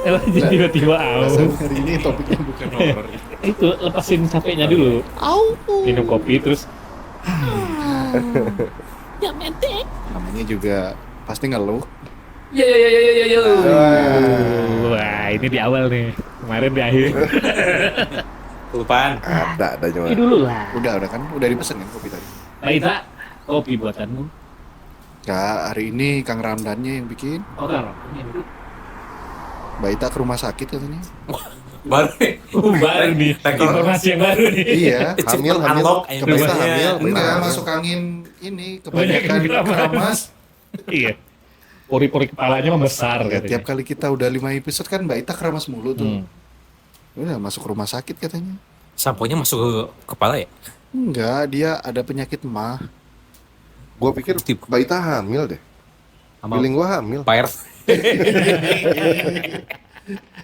Emang jadi tiba-tiba Hari ini topiknya bukan horor. itu lepasin capeknya dulu. Minum kopi terus ya mente. Namanya juga pasti ngeluh. Ya. Wah, ini di awal nih. Kemarin di akhir. Kelupaan. Ada cuma. Ini dulu lah. Udah kan? Udah dipesan kan kopi tadi? Baita, kopi buatanmu. Ya, hari ini Kang Ramdannya yang bikin. Oh, kan. Baita ke rumah sakit katanya. Baru Baru nih. Informasi yang baru nih. Iya. Hamil. Unlock Ke Baita Indonesia. hamil. Enggak, benar. masuk angin ini Kebanyakan kebanyakan keramas. Iya. Pori-pori kepalanya membesar Ya, katanya. tiap kali kita udah 5 episode kan Baita keramas mulu tuh. Hmm. Udah masuk rumah sakit katanya. Samponya masuk ke kepala ya? Enggak, dia ada penyakit mah. Gua pikir Baita hamil deh. Sama Feeling gua hamil. Pair.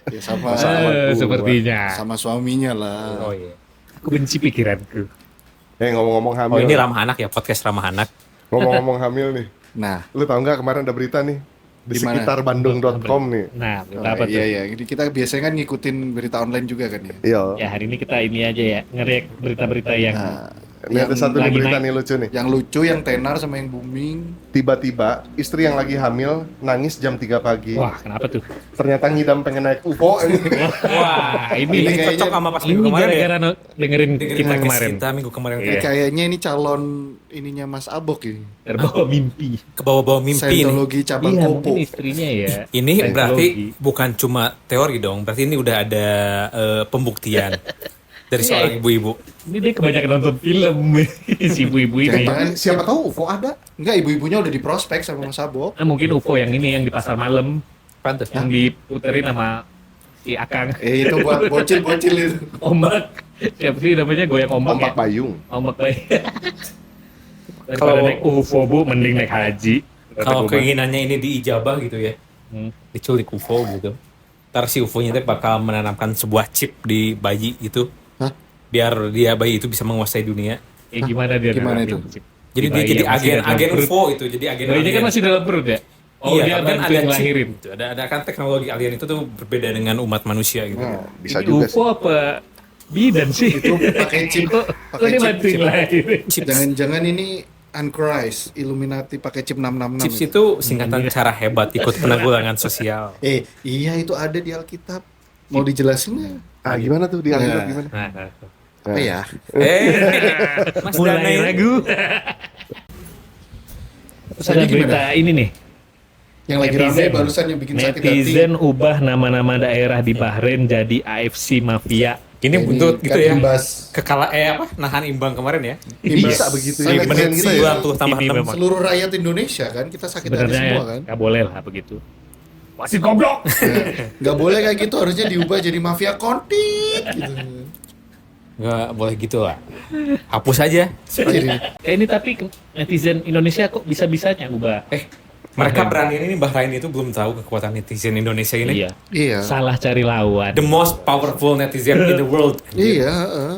Ya sama Sepertinya. sama suaminya lah. Oh iya. Aku benci pikiranku. Ngomong-ngomong hamil. Oh ini ramah anak ya, podcast ramah anak. Ngomong-ngomong hamil nih. Nah, Lu tahu nggak kemarin ada berita nih di Gimana? sekitar bandung.com nih. Nah, berita apa tuh? iya. Jadi kita biasanya kan ngikutin berita online juga kan ya. Iya. Ya hari ini kita ini aja ya, nge-react berita-berita yang Nah, Ini ada satu nih lagi berita naik. nih lucu nih. yang lucu, yang tenar sama yang booming. Tiba-tiba istri yang lagi hamil nangis jam 3 pagi. wah, kenapa tuh? Ternyata ngidam pengen naik UFO. Wah, ini Ini kayaknya- cocok sama pas ini minggu kemarin ya. gara-gara dengerin kita Podcast kemarin. Kita minggu kemarin Iya. Ini kayaknya ini calon ininya Mas Abok ini. Terbawa mimpi. ke bawah-bawah mimpi nih. Scientology cabang Iya, Kopo. mungkin istrinya ya. Ini Scientology. berarti bukan cuma teori dong, berarti ini udah ada pembuktian dari Iya. seorang ibu-ibu. Ini dia kebanyakan nonton film si ibu-ibu ini. Jangan- Siapa tahu UFO ada. Enggak, ibu-ibunya udah di prospek sama Mas Abok. Nah, mungkin UFO yang ini yang di pasar malam Pantes. yang diputerin sama si Akang Itu buat bocil-bocil itu. ombak. Siapa sih namanya goyang ombak, Ombak ya? payung. Ombak baik. Kalau- Kalau naik UFO bu, mending naik haji. Kalau Kata gua. keinginannya ini diijabah gitu ya, Hmm. diculik UFO gitu. Ntar si UFO-nya tuh bakal menanamkan sebuah chip di bayi itu. Hah? Biar dia bayi itu bisa menguasai dunia. Gimana dia? Gimana nanti? itu? Jadi Di dia bayi jadi yang masih dalam agen perut. UFO itu, jadi agen Bayinya kan alien. masih dalam perut ya? Oh iya, dia tapi kan bantuin ada chip ngelahirin. gitu. Ada kan teknologi alien itu tuh berbeda dengan umat manusia gitu. Nah, bisa Ini juga UFO sih. apa bidan sih? Itu pakai chip, Kok pakai dia chip, bantuin chip. lahirin? Jangan-jangan ini Antichrist, Illuminati pakai chip 666. Chips itu singkatan cara hebat ikut penanggulangan sosial. Iya itu ada di Alkitab. Mau dijelasin nggak? Ah, gimana tuh di Alkitab Nah. gimana? Nah, Apa ya? Mas mulai Danai. ragu. Terus ada Jadi gimana? berita ini nih. Yang lagi Netizen. ramai barusan yang bikin sakit hati. Netizen ubah nama-nama daerah di Bahrain jadi AFC Mafia. Ini buntut gitu kan ya. imbas nahan imbang kemarin ya. Bisa begitu ya. Sangat Netizen keren kita sih. ya. 90 tambah Ini 6. memang. seluruh rakyat Indonesia kan kita sakit hati Sebenarnya semua kan. nggak boleh lah begitu. Wasit goblok. Nggak boleh kayak gitu, harusnya diubah jadi mafia kontit gitu. Nggak boleh gitu lah. Hapus aja. Jadi, Kayak ini tapi netizen Indonesia kok bisa-bisanya ubah. Mereka berani ini Bahrain itu belum tahu kekuatan netizen Indonesia ini. Iya. iya. Salah cari lawan. The most powerful netizen in the world. Iya, heeh.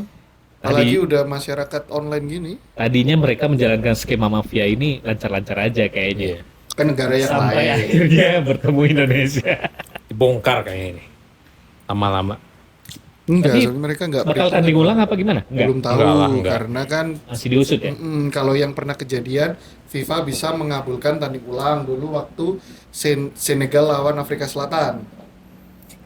Apalagi Tadi- udah masyarakat online gini, Tadinya mereka menjalankan skema mafia ini lancar-lancar aja kayaknya. kan negara yang Sampai lain. akhirnya bertemu Indonesia. Dibongkar kayaknya ini. Lama-lama. Enggak, Tapi soalnya mereka enggak Bakal tanding ulang apa gimana? Enggak. belum tahu Enggak lah, enggak. karena kan Masih diusut ya? kalau yang pernah kejadian FIFA bisa mengabulkan tanding ulang dulu waktu Senegal lawan Afrika Selatan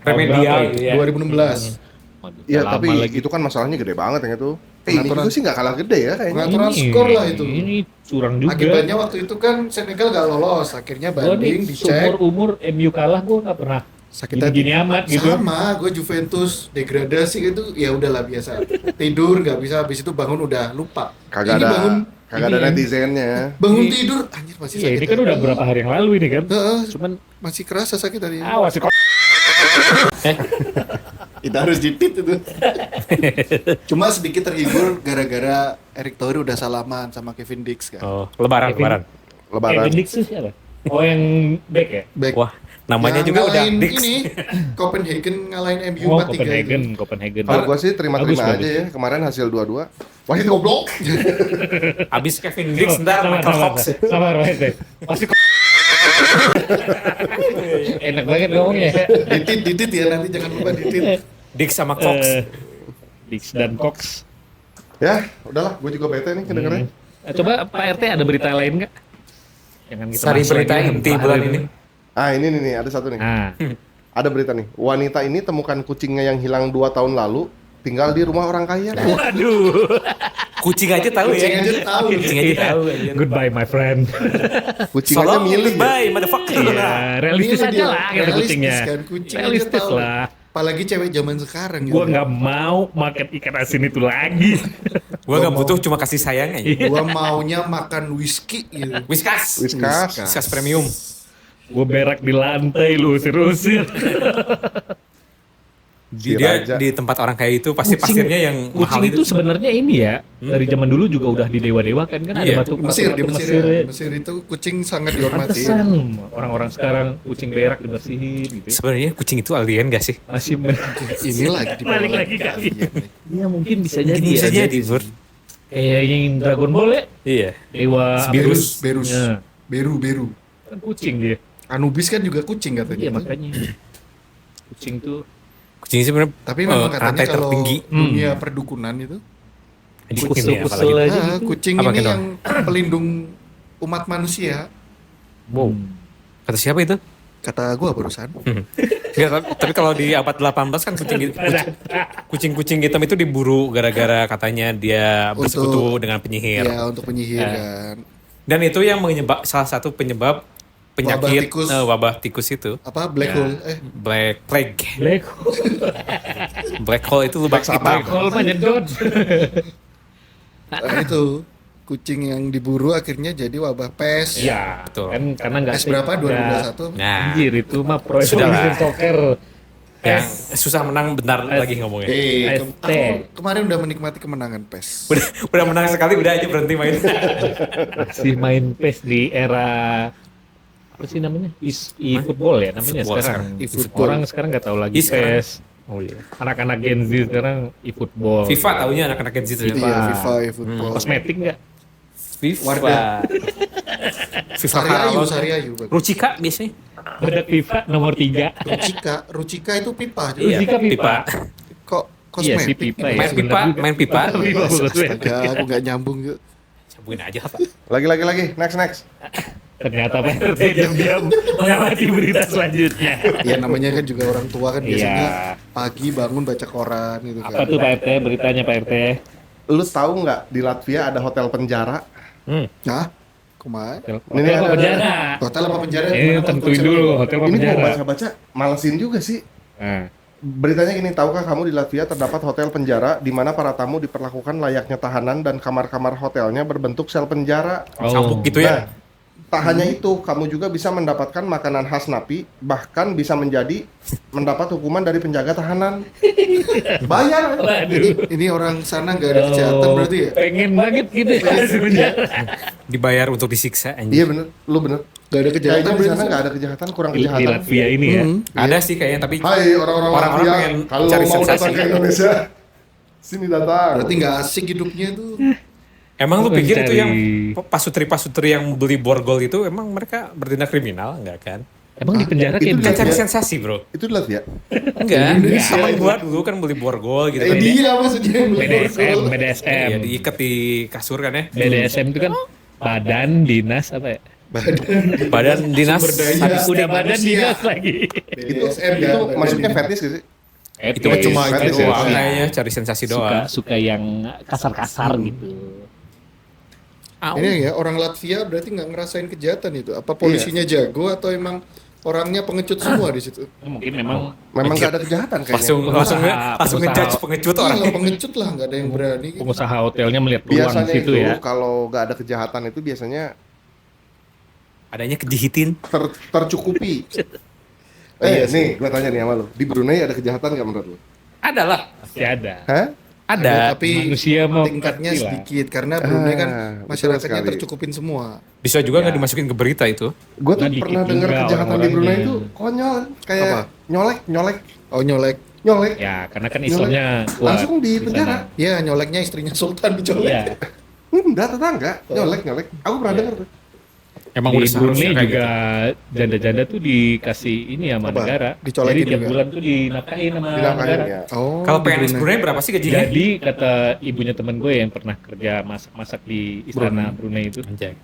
Remedial. Berapa itu ya? 2016. Waduh, Iya, lama tapi lagi. itu kan masalahnya gede banget yang itu. Ini Pengaturan- juga sih nggak kalah gede ya kayaknya. Pengaturan skor lah itu. Ini curang juga. Akibatnya waktu itu kan Senegal gak lolos, akhirnya Gua banding nih dicek. umur MU kalah gue nggak pernah Sakit hati. gini amat gitu. Sama, gue Juventus degradasi gitu, ya udahlah biasa. Tidur nggak bisa, habis itu bangun udah lupa. Kagak Ini ada bangun, kagak ada ini- netizennya. bangun Ini- tidur, anjir masih Iya sakit. ini kan hati. udah berapa hari yang lalu ini kan. Heeh, Cuman masih kerasa sakit tadi. awas kok. Itu harus ditit itu. Cuma sedikit terhibur gara-gara Erick Thohir udah salaman sama Kevin Dix kan. Oh, lebaran, Kevin. lebaran. Lebaran. Kevin Dix tuh siapa? Oh yang back ya? Back. Wah, namanya Yang juga udah ngalahin Dix. Ini Copenhagen ngalahin MU Oh 4-3 Copenhagen, itu. Copenhagen. Kalau gua sih terima-terima Bagus, aja bagus. ya. Kemarin hasil 2-2. Wah, itu goblok. Abis Kevin Dix, ntar Michael Fox. Sabar, Mas. Pasti Enak banget ngomongnya. Ditit ya nanti jangan lupa ditit. Dick sama Cox. Dix dan Cox. Ya, udahlah, gue juga bete nih kedengerannya. Coba Pak RT ada berita lain nggak? Jangan kita Sari bahas berita lagi inti Pak bulan RT. ini. Ah, ini nih, ada satu nih. Nah, Ada berita nih. Wanita ini temukan kucingnya yang hilang 2 tahun lalu, tinggal di rumah orang kaya. waduh. Kucing aja tahu Kucing ya. aja tahu. Kucing aja tahu. Goodbye my friend. Kucing aja Solo milih. goodbye, motherfucker. Iya, realistis Ini aja dia, lah kata realistis kucingnya. kan, kucing aja Realistis tahu. lah. Apalagi cewek zaman sekarang Gua nggak mau makan ikan asin itu lagi. Gua nggak butuh cuma kasih sayang aja. Gua maunya makan whisky gitu. Whiskas. Whiskas. Whiskas premium. Gue berak di lantai lu usir-usir. Si Dia Raja. di tempat orang kayak itu pasti pasirnya yang mahal Kucing itu sebenarnya ini ya dari zaman dulu juga udah didewa-dewakan kan ada Iya. batu Mesir di batu Mesir, ya. Mesir itu kucing sangat dihormati. Pantesan orang-orang sekarang kucing berak dibersihin gitu. Ya. Sebenarnya kucing itu alien gak sih? Masih Ini lagi di balik lagi kali. Iya mungkin bisa jadi. Gini bisa ya. jadi, Bur. Kayak yang Dragon Ball ya. Iya. Dewa Berus. Berus. Ya, Beru. kan kucing dia. Anubis kan juga kucing katanya. Iya makanya. Kucing tuh Kucing itu sebenarnya Tapi memang katanya rantai kalau tertinggi. dunia perdukunan itu, Kucing ya, kusel-kusel apalagi. aja. kucing Apa ini gitu? yang pelindung umat manusia. Wow. Kata siapa itu? Kata gua barusan. Enggak, tapi kalau di abad 18 kan kucing-kucing hitam itu diburu gara-gara katanya dia bersekutu dengan penyihir. Ya untuk penyihir kan. Dan itu yang salah satu penyebab penyakit tikus. wabah tikus itu. Apa black Ya. hole? Black Plague. Black hole. Black hole itu lubang Black hitam. Black hole mah nyedot. Itu kucing yang diburu akhirnya jadi wabah pes. Iya, betul. kan karena nggak Pes berapa? 2021. Nah, Anjir itu mah pro Sudahlah. evolution soccer. yang susah menang bentar lagi ngomongnya. ST. Aku kemarin udah menikmati kemenangan pes. Udah menang sekali udah aja berhenti main. Masih main PES di era apa sih namanya? E-football ya namanya E-football sekarang. sekarang. E-football. Orang sekarang nggak tahu lagi Sekarang. PES. Oh iya. Anak-anak Gen Z sekarang e-football. FIFA taunya anak-anak Gen Z itu. Iya, FIFA, football. Kosmetik nggak? FIFA. Warga. FIFA Sariayu, Karalon. Sariayu. Rucika biasanya. Bedak FIFA nomor 3. Rucika itu pipa juga. Iya, Rucika pipa. Kok Iya sih kosmetik? pipa ya. Main bener pipa, juga. main pipa. Astaga, aku nggak nyambung gitu. Cabuin aja apa? Lagi. Next. Ternyata Pak RT diam-diam mengamati berita selanjutnya. Ya namanya kan juga orang tua kan biasanya Iya. pagi bangun baca koran gitu kan. Apa tuh Pak RT? Beritanya Pak RT? Lu tahu nggak di Latvia ada hotel penjara? Nah, kumaha? Hotel apa penjara? Hotel apa penjara? Ini Gimana tentuin konsepnya? dulu hotel apa Ini penjara. mau baca-baca, malesin juga sih. Nah, Beritanya gini, tahukah kamu di Latvia terdapat hotel penjara di mana para tamu diperlakukan layaknya tahanan dan kamar-kamar hotelnya berbentuk sel penjara. Cambuk gitu ya. Nah, tak hanya itu, kamu juga bisa mendapatkan makanan khas napi, bahkan bisa mendapat hukuman dari penjaga tahanan. Bayar. Waduh. Ini orang sana nggak ada kejahatan berarti ya? Pengen banget gitu ya di penjara. Dibayar untuk disiksa anjing. Iya bener, lu bener. Nggak ada kejahatan Kayaknya di sana berarti. nggak ada kejahatan, kurang Di kejahatan. Latvia ini ya. Ada sih kayaknya tapi Hai orang-orang Orang-orang Latvia, pengen kalau cari mau datang sensasi. ke Indonesia, sini datang. Berarti nggak asik hidupnya tuh. emang lu Bukan pikir itu cari- yang pasutri-pasutri yang beli borgol itu emang mereka bertindak kriminal enggak kan? Emang di penjara itu kayak Kan Iya. cari begitu? sensasi, Bro. Itu di Latvia. Enggak. Indonesia Sama itu. gua dulu kan beli borgol gitu kan. Dia maksudnya yang beli BDSM, borgol. BDSM. Iya, diikat di kasur kan ya. BDSM itu kan badan dinas apa ya? Badan dinas Sumber daya. sadistik. Udah badan manusia. dinas lagi. BDSM Itu kan, masuknya badan fetish gak sih? Itu mah cuma Fetis itu ya? doang kayaknya cari sensasi suka doang. suka yang kasar-kasar gitu. Au. Ini ya orang Latvia berarti nggak ngerasain kejahatan itu. Apa polisinya jago atau emang orangnya pengecut semua di situ? Mungkin memang Memang gak ada kejahatan kayaknya. Langsung Pengusaha. ngejudge pengecut orang. Iya, pengecut lah, nggak ada yang berani. Gitu. pengusaha hotelnya melihat peluang Biasanya situ itu ya. kalau gak ada kejahatan itu biasanya Adanya kejihitin. tercukupi. Iya sih. Nih, gua tanya nih sama lu. Di Brunei ada kejahatan gak menurut lu? Ada lah. Pasti ada. Hah? Ada. Tapi Manusia mah tingkatnya pasti lah. sedikit karena Brunei kan betul masyarakatnya sekali. tercukupin semua. Bisa juga nggak Ya. dimasukin ke berita itu. Gue tuh Nah, dikit pernah dengar juga kejahatan di orang-orangnya. Brunei itu konyol, kayak Apa? nyolek, Oh nyolek. Ya, karena kan Islamnya kuat. Langsung di sana. penjara. Ya nyoleknya istrinya Sultan dicolek. Iya. Enggak, tetangga, nyolek. Aku pernah Iya. dengar tuh. Emang di udah seharusnya Brunei kayak juga janda-janda tuh dikasih ini sama Apa? negara. Dicolekin Jadi tiap juga? bulan tuh dinafkahin sama Dinafkahin negara. ya. Oh, Kalau di PNS Brunei berapa sih gajinya? Jadi kata ibunya temen gue yang pernah kerja masak-masak di istana Brunei itu. Anjay.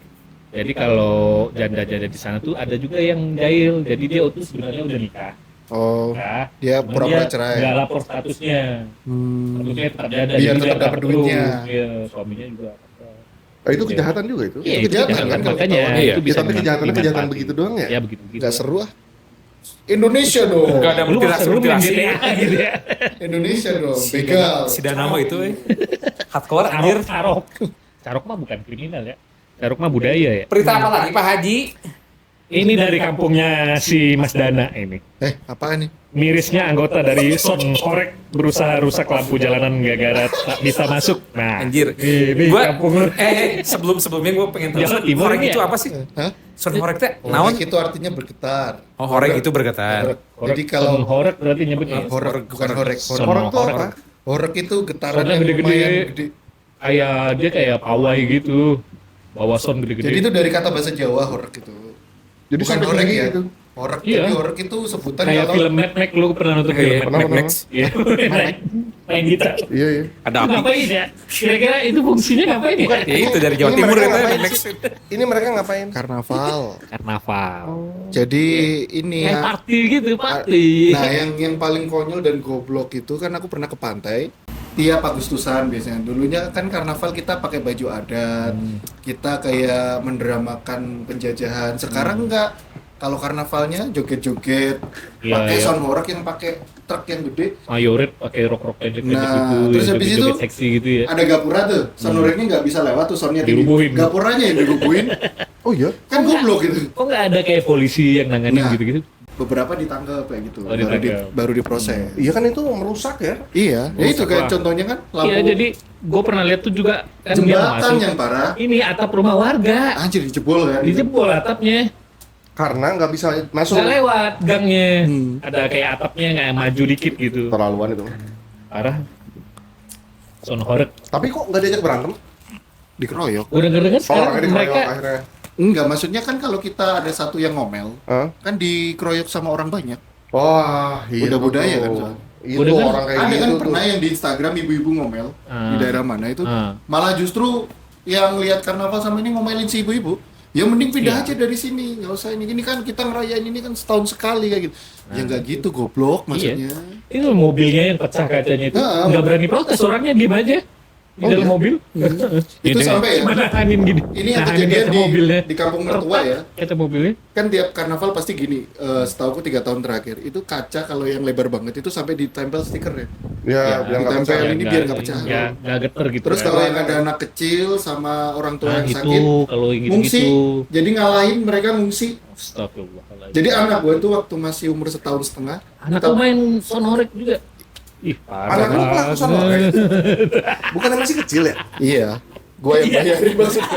Jadi kalau janda-janda di sana tuh ada juga yang jahil. Jadi dia tuh sebenarnya udah nikah. Oh, Nikah, dia cuman pura-pura dia cerai. nggak lapor statusnya. Statusnya tetap janda. Biar jadi tetap dia dapat dapat duitnya. terus. Iya, suaminya juga. Itu kejahatan juga itu. Iya, Itu kejahatan kan kalau makanya ketahuan. Iya. itu Ya, bisa tapi kejahatannya kejahatan dimanfaatin. begitu doang ya? Ya begitu-begitu. Nggak seru ah. Indonesia dong. Nggak ada Lu masa mutilasi lu main mutilasi. GTA gitu ya. Indonesia dong. Begal. Si Danamo itu hardcore anjir. Carok mah bukan kriminal ya. Carok mah budaya ya. Berita apa lagi Pak Haji? Ini dari kampungnya si Mas Dana ini. Apaan nih? Mirisnya anggota dari Son Horek berusaha rusak lampu jalanan gara-gara tak bisa masuk. Nah, Anjir. ini Gua kampung lu. sebelumnya gue pengen tahu Jawa Timur horek ini itu ya? apa sih? Hah? Son horek teh Horek naon? itu artinya bergetar. Oh, horek itu bergetar. Horek, Jadi kalau Son Horek berarti nyebutnya. horek bukan horek. Son Orang tuh Horek. apa? Horek itu getaran Sonnya yang gede-gede. lumayan gede. Dia kayak pawai gitu. Bawa son gede-gede. Jadi itu dari kata bahasa Jawa horek itu. Jadi Bukan sampai horek tinggi ya. gitu. Horek, Iya. jadi horek itu sebutan kayak kalau film Mad Max, lu pernah nonton Iya, film iya, Mad Mad Max? Max. Iya, main gitar. Iya, iya. Ada Itu api. ngapain ya? Kira-kira itu fungsinya ngapain ya? Ya itu dari Jawa Ini Timur mereka itu ngapain Max. sih? Ini mereka ngapain? karnaval. Karnaval. Jadi ini Kayak ya. party gitu, party. Nah, yang paling konyol dan goblok itu kan aku pernah ke pantai. Tiap Agustusan biasanya. Dulunya kan karnaval kita pakai baju adat. Kita kayak mendramakan penjajahan. Sekarang enggak. Kalau karnavalnya joget-joget, Iya, pakai iya. sound horek yang pakai truk yang gede. Mayoret pakai rok-rok pendek-pendek Nah, gitu. terus yang habis joget-joget itu seksi gitu ya. Ada gapura tuh. Sound horeknya nggak bisa lewat tuh soundnya tinggi. Dirubuhin. Gapuranya yang dirubuhin. Oh iya. Kan goblok gitu. Kok nggak ada kayak polisi yang nanganin Nah. gitu-gitu? Beberapa ditangkap kayak gitu. Oh, ditangkap. Baru diproses. Iya kan itu merusak ya. Iya, ya itu kayak Wah. contohnya kan lampu Iya, jadi gue pernah lihat tuh juga kan dia jembatan masuk. yang parah. Ini atap rumah warga. Anjir dijebol kan. Dijebol atapnya. Karena nggak bisa masuk. Nggak lewat gangnya. Hmm. Ada kayak atapnya nggak maju dikit gitu. Terlaluan itu. Parah. Son Horek. Tapi kok nggak diajak berantem? Dikeroyok. Gue denger-denger Oh, sekarang akhirnya dikeroyok mereka akhirnya. Enggak, maksudnya kan kalau kita ada satu yang ngomel, Hah? kan dikeroyok sama orang banyak. Wah, iya. Udah budaya tuh. kan, soalnya. Itu Udah kan? orang kayak Ada gitu kan tuh. pernah yang di Instagram ibu-ibu ngomel di daerah mana itu, Ah. malah justru yang lihat karnaval sama ini ngomelin si ibu-ibu. Ya mending pindah Iya. aja dari sini, nggak usah ini kan kita ngerayain ini kan setahun sekali kayak gitu. Ya nggak gitu goblok maksudnya. itu mobilnya yang pecah kacanya itu Ah, nggak berani protes, orangnya diem aja di Oh, dalam iya? mobil. Itu sampai ya. Cuma nahanin gini. Ini yang Nahanin kejadian kaca di, mobilnya. di kampung mertua ya. Kata mobilnya. Kan tiap karnaval pasti gini, setauku 3 tahun terakhir itu kaca kalau yang lebar banget itu sampai ditempel stikernya. Ya, biar nggak ditempel pecah. ini biar nggak pecah. Nggak geter gitu. Terus kan. kalau yang ada anak kecil sama orang tua Nah, yang gitu, sakit, kalau yang ngungsi. gitu-gitu. Jadi ngalahin mereka ngungsi. Astagfirullahaladzim. Jadi anak gue tuh waktu masih umur setahun setengah, Anakku main sonorek juga. Ih, parah. Anak lu pelaku sonorek? Bukannya masih kecil ya? iya, gue yang bayarin maksudnya.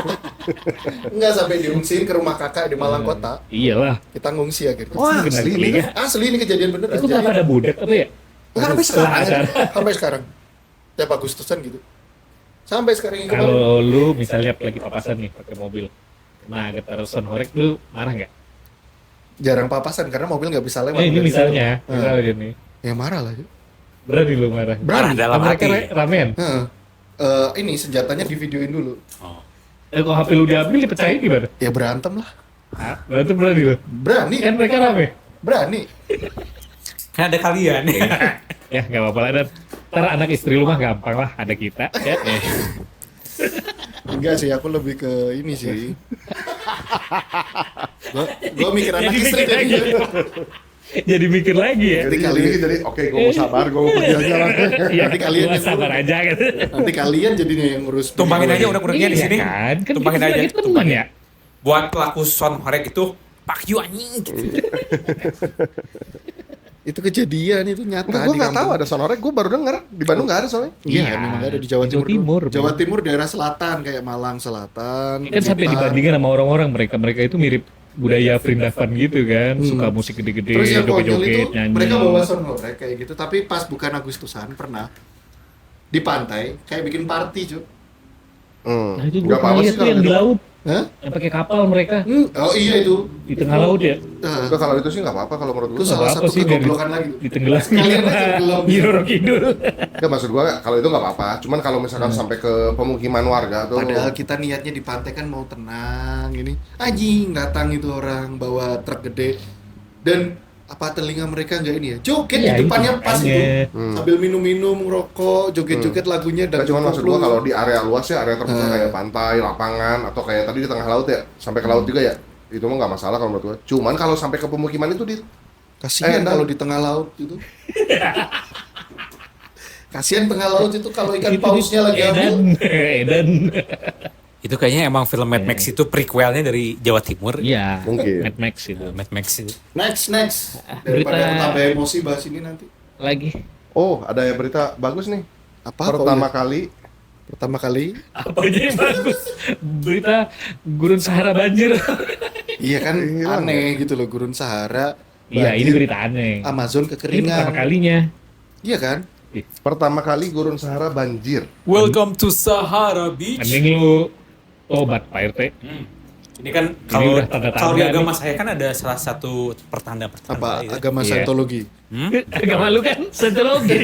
Enggak sampai diungsiin ke rumah kakak di Malang Kota. Iyalah. Kita ngungsi akhirnya. Wah, Kena asli telinga. ini. Asli ini kejadian bener Itu aja. kenapa ada budak apa ya? Enggak sampai sekarang. Setelah acara. Sampai sekarang. Tiap Agustusan gitu. Sampai sekarang ini kemarin. Kalau lu misalnya lagi papasan nih pakai mobil, nah getar sonorek lu marah nggak? Jarang papasan karena mobil nggak bisa lewat. Ini Nggak bisa misalnya, lewat. misalnya nih, Ya marah lah. Ju. berani lu marah. Marah dalam Mereka hati. ramean. Heeh. Ini senjatanya divideoin dulu. Kalau HP lu diambil dipecahin gimana? Ya berantem lah. Berarti berani lu. Berani Kan mereka rame. berani. Kan ada kalian. Ya nggak apa-apa lah. Dan ntar anak istri lu mah gampang lah, ada kita. Ya. Enggak sih, aku lebih ke ini sih. Gua mikir anak Jadi istri mikir jadi. Jadi mikir lagi ya. Nanti Jadi, kali- jadi oke, gue mau sabar, gue mau pergi aja lah. Iya, Nanti kalian gua yang sabar ngurus. aja kan. Nanti kalian jadinya yang ngurus. Tumpangin bini aja gua. udah-udahnya di Iya sini. kan? Kan Tumpangin kita aja. sebagai teman ya. Buat pelaku son horek itu pak you anjing gitu. Itu kejadian itu nyata Gue di nggak tahu kampung. ada sonorek, gue baru denger. Di Bandung nggak ada soalnya. Iya, memang ada di Jawa Timur. Timur. Jawa Timur daerah selatan kayak Malang Selatan. Kan sampai Blitar. dibandingin sama orang-orang mereka itu mirip budaya Vrindavan gitu kan, suka musik gede-gede, Terus yang konyol itu joget-joget, nyanyi. mereka bawa sonorek kayak gitu, tapi pas bukan Agustusan pernah di pantai kayak bikin party cuy. Nah itu Nggak gue pernah apa-apa lihat sih tuh yang kalau di gitu. laut. Hah? Yang pakai kapal mereka Oh iya itu. di tengah laut ya. Nah, Udah, kalau itu sih nggak apa-apa kalau menurut itu gue. salah apa-apa satu sih, kegoblokan lagi. Ditenggelam Sekalian aja tenggelam. Nyiroro Kidul. Nggak, maksud gue kalau itu nggak apa-apa. Cuman kalau misalkan sampai ke pemukiman warga tuh. Padahal kita niatnya di pantai kan mau tenang ini. Anjing datang itu orang bawa truk gede dan apa telinga mereka nggak ini ya? Joget Iya, di depannya itu pas makanya. itu. Sambil minum-minum, ngerokok, joget-joget lagunya dan Nggak, cuman maksud gua kalau di area luas ya, area terbuka Hmm. kayak pantai, lapangan, atau kayak tadi di tengah laut ya, sampai ke laut juga ya, itu mah nggak masalah kalau menurut gua. Cuman kalau sampai ke pemukiman itu kasihan Dan- kalau di tengah laut itu. Kasihan tengah laut itu kalau ikan Itu pausnya lagi hamil. Edan. Itu kayaknya emang film Mad Max itu prequelnya dari Jawa Timur. Iya. Mungkin. Mad Max itu. Mad Max itu. Next. Daripada Berita- aku tambah emosi bahas ini nanti. Lagi. oh ada ya berita bagus nih. Apa? Pertama kali Apanya yang bagus? Berita gurun Sahara banjir. Iya kan Hilang aneh gitu loh gurun Sahara. Iya, ini banjir, berita aneh. Amazon Ini pertama kekeringan. kalinya. Iya kan? pertama kali gurun Sahara banjir. Welcome to Sahara Beach. Mending lu tobat Pak RT. Ini kan kalau udah tanda-tanda kalau di agama nih. saya kan ada salah satu pertanda-pertanda Apa itu. agama Iya. Scientology? Agak malu kan? Scientology.